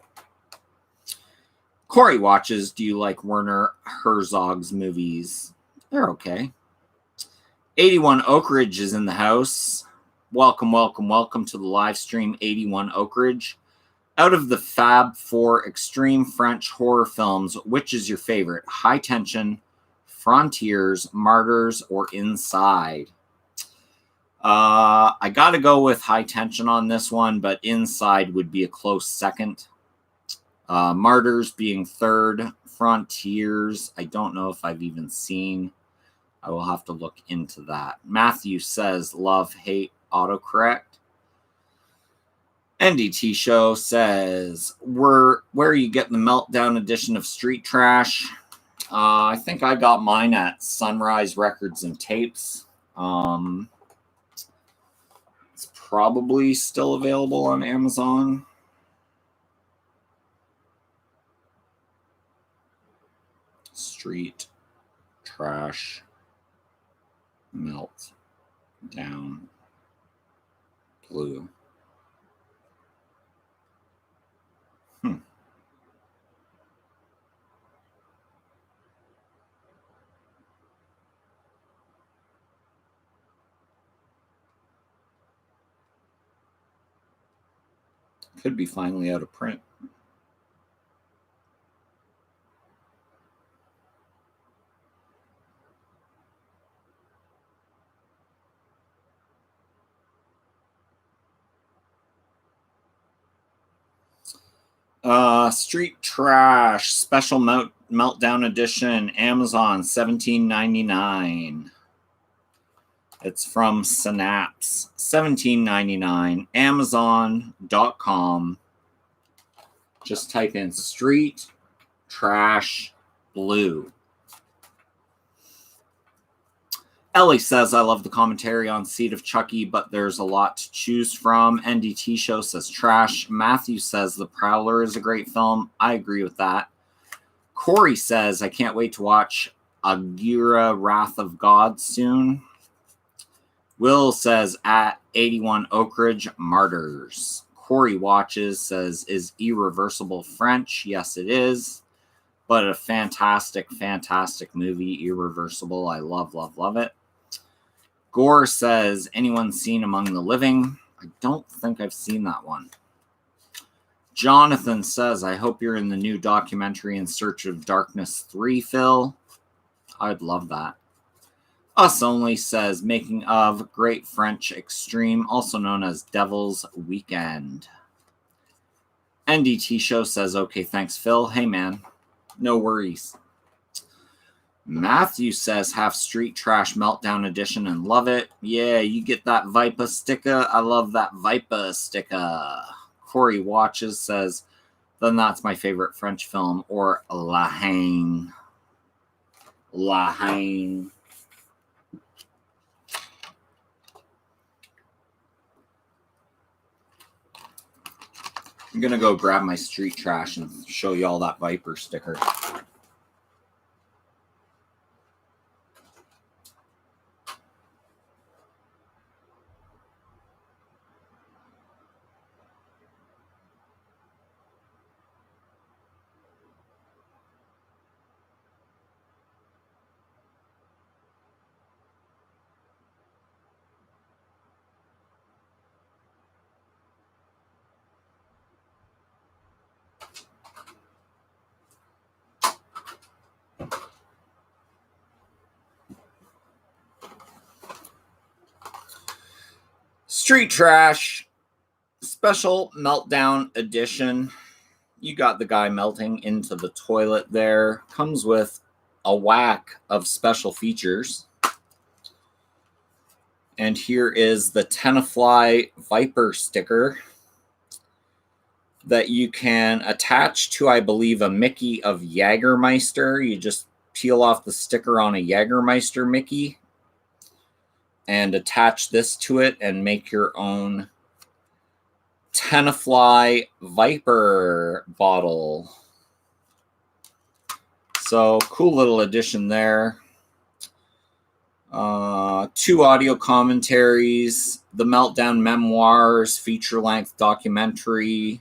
Speaker 1: Corey Watches, do you like Werner Herzog's movies? They're okay. 81 Oak Ridge is in the house. Welcome, welcome, welcome to the live stream, 81 Oak Ridge. Out of the Fab 4 extreme French horror films, which is your favorite? High Tension, Frontiers, Martyrs, or Inside? I got to go with High Tension on this one, but Inside would be a close second. Martyrs being third. Frontiers, I don't know if I've even seen. I will have to look into that. Matthew says, love, hate, autocorrect. NDT Show says, where are you getting the Meltdown edition of Street Trash? I think I got mine at Sunrise Records and Tapes. It's probably still available on Amazon. Street Trash Meltdown Blue. Could be finally out of print. Street Trash Special Meltdown Edition, Amazon, $17.99. It's from Synapse, $17.99. Amazon.com. Just type in Street Trash Blue. Ellie says, I love the commentary on Seed of Chucky, but there's a lot to choose from. NDT Show says trash. Matthew says The Prowler is a great film. I agree with that. Corey says, I can't wait to watch Agira Wrath of God soon. Will says, at 81 Oak Ridge, Martyrs. Corey watches, says, is Irreversible French? Yes, it is. But a fantastic, fantastic movie, Irreversible. I love, love, love it. Gore says, anyone seen Among the Living? I don't think I've seen that one. Jonathan says, I hope you're in the new documentary In Search of Darkness 3, Phil. I'd love that. Us Only says, making of Great French Extreme, also known as Devil's Weekend. NDT Show says, okay, thanks, Phil. Hey, man, no worries. Matthew says, have Street Trash Meltdown Edition and love it. Yeah, you get that Viper sticker. I love that Viper sticker. Corey watches, says, then that's my favorite French film, or La Haine. La Haine. I'm going to go grab my Street Trash and show you all that Viper sticker. Street Trash Special Meltdown Edition. You got the guy melting into the toilet there. Comes with a whack of special features. And here is the Tenafly Viper sticker that you can attach to, I believe, a Mickey of Jägermeister. You just peel off the sticker on a Jägermeister Mickey and attach this to it and make your own Tenafly Viper bottle. So cool little addition there. 2 audio commentaries, the Meltdown Memoirs, feature-length documentary,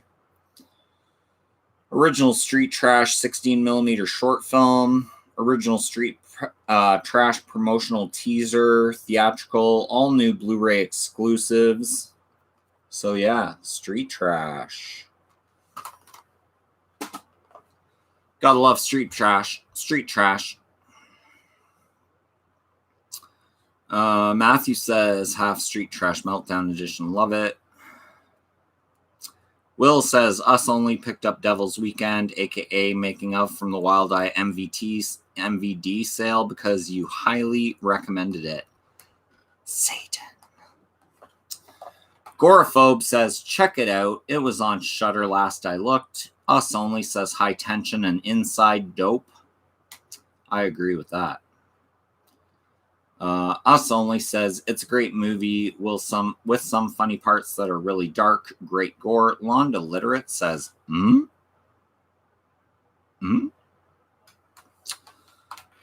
Speaker 1: original Street Trash 16mm short film, original Street Trash promotional teaser, theatrical, all new Blu-ray exclusives. So yeah, Street Trash. Gotta love Street Trash. Street Trash. Matthew says, half Street Trash Meltdown Edition. Love it. Will says, Us Only picked up Devil's Weekend, a.k.a. Making of from the Wild Eye MVD sale because you highly recommended it. Satan. Goraphobe says, check it out. It was on Shudder last I looked. Us Only says, high tension and inside dope. I agree with that. Us Only says, it's a great movie with some funny parts that are really dark, great gore. Londa Literate says,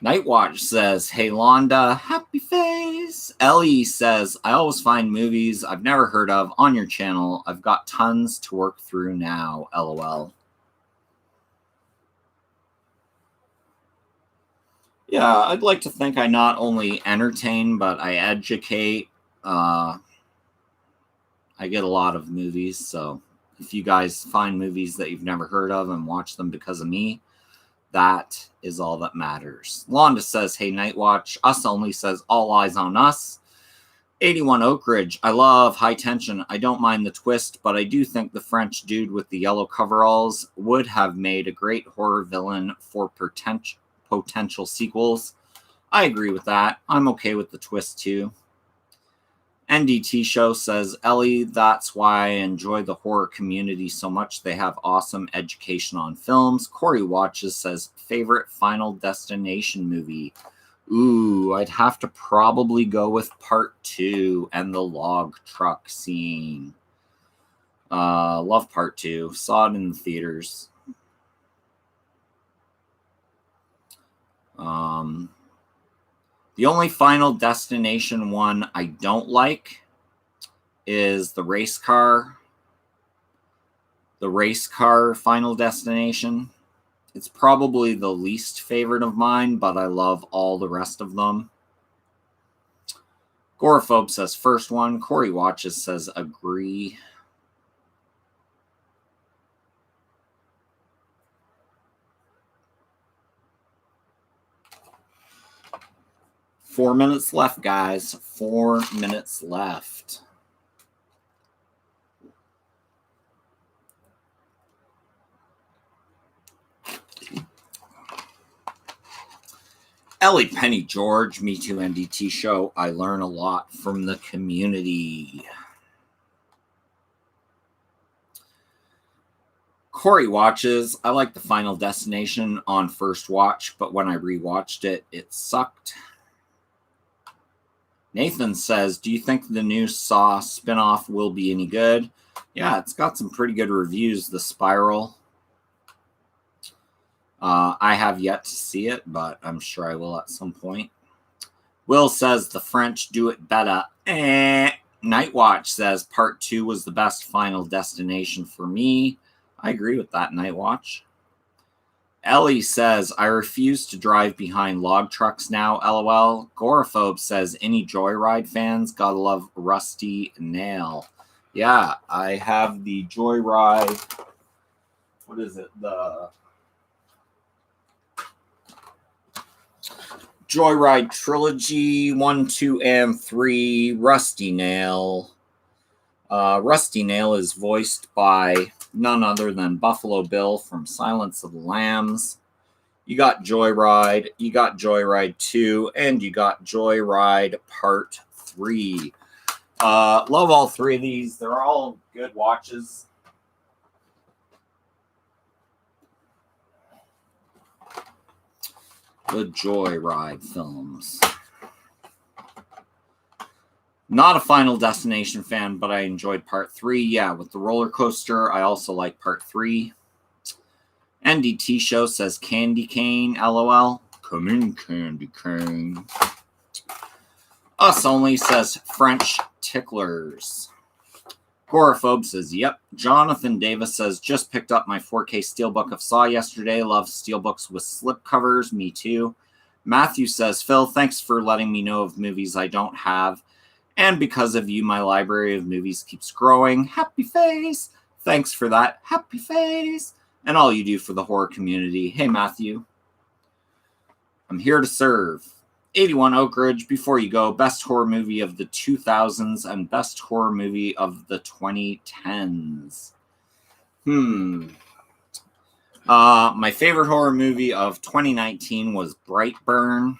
Speaker 1: Nightwatch says, hey Londa, happy face. Ellie says, I always find movies I've never heard of on your channel. I've got tons to work through now, LOL. Yeah, I'd like to think I not only entertain, but I educate. I get a lot of movies, so If you guys find movies that you've never heard of and watch them because of me, that is all that matters. Londa says, hey, Night Watch. Us Only says, all eyes on us. 81 Oak Ridge, I love High Tension. I don't mind the twist, but I do think the French dude with the yellow coveralls would have made a great horror villain for potential sequels. I agree with that. I'm okay with the twist too. NDT Show says, Ellie, that's why I enjoy the horror community so much. They have awesome education on films. Corey Watches says, favorite Final Destination movie. Ooh, I'd have to probably go with Part 2 and the log truck scene. Love Part 2. Saw it in the theaters. The only Final Destination one I don't like is the race car. The race car Final Destination. It's probably the least favorite of mine, but I love all the rest of them. Gorophobe says first one. Corey Watches says agree. Four minutes left, guys. 4 minutes left. Ellie Penny George, Me Too NDT Show. I learn a lot from the community. Corey Watches. I like the Final Destination on first watch, but when I rewatched it, it sucked. Nathan says, do you think the new Saw spinoff will be any good? Yeah, it's got some pretty good reviews, The Spiral. I have yet to see it, but I'm sure I will at some point. Will says, the French do it better. Night Watch says, Part 2 was the best Final Destination for me. I agree with that, Night Watch. Ellie says, I refuse to drive behind log trucks now, LOL. Gorophobe says, any Joyride fans? Gotta love Rusty Nail. Yeah, I have the Joyride. What is it? The Joyride Trilogy 1, 2, and 3. Rusty Nail. Rusty Nail is voiced by none other than Buffalo Bill from Silence of the Lambs. You got Joyride, you got Joyride 2, and you got Joyride Part 3. Love all three of these. They're all good watches. The Joyride films. Not a Final Destination fan, but I enjoyed Part 3. Yeah, with the roller coaster, I also like Part 3. NDT Show says Candy Cane, LOL. Come in, Candy Cane. Us Only says French Ticklers. Gorophobe says, yep. Jonathan Davis says, just picked up my 4K Steelbook of Saw yesterday. Love Steelbooks with slip covers. Me too. Matthew says, Phil, thanks for letting me know of movies I don't have. And because of you, my library of movies keeps growing. Happy face. Thanks for that. Happy face. And all you do for the horror community. Hey, Matthew. I'm here to serve. 81 Oak Ridge, before you go, best horror movie of the 2000s and best horror movie of the 2010s. My favorite horror movie of 2019 was Brightburn.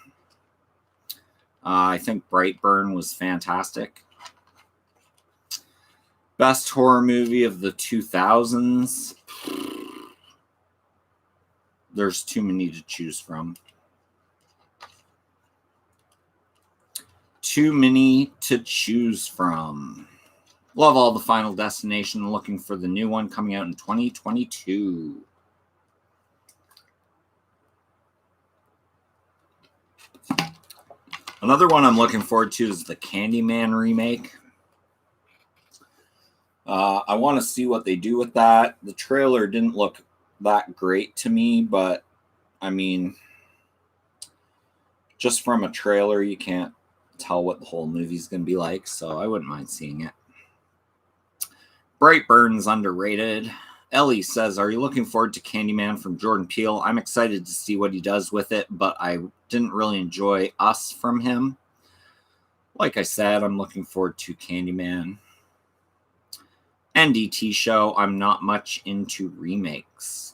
Speaker 1: I think Brightburn was fantastic. Best horror movie of the 2000s. There's too many to choose from. Too many to choose from. Love all the Final Destination. Looking for the new one coming out in 2022. Another one I'm looking forward to is the Candyman remake. I want to see what they do with that. The trailer didn't look that great to me, but I mean, just from a trailer, you can't tell what the whole movie's going to be like, so I wouldn't mind seeing it. Brightburn's underrated. Ellie says, are you looking forward to Candyman from Jordan Peele? I'm excited to see what he does with it, but I didn't really enjoy Us from him. Like I said, I'm looking forward to Candyman. NDT show, I'm not much into remakes.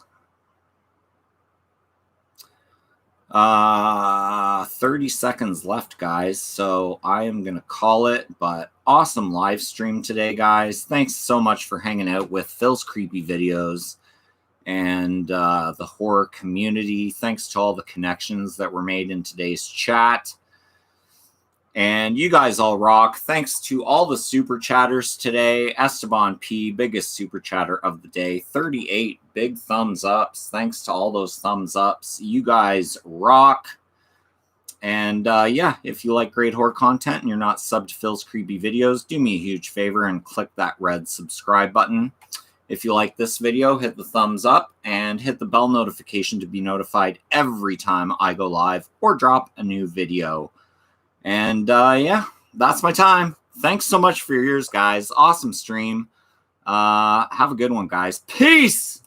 Speaker 1: 30 seconds left, guys, so I am going to call it, but awesome live stream today, guys. Thanks so much for hanging out with Phil's Creepy Videos and the horror community. Thanks to all the connections that were made in today's chat. And you guys all rock. Thanks to all the super chatters today. Esteban P, biggest super chatter of the day. 38 big thumbs ups. Thanks to all those thumbs ups. You guys rock. And yeah, if you like great horror content and you're not subbed to Phil's Creepy Videos, do me a huge favor and click that red subscribe button. If you like this video, hit the thumbs up and hit the bell notification to be notified every time I go live or drop a new video. And yeah, that's my time. Thanks so much for your ears, guys. Awesome stream. Have a good one, guys. Peace!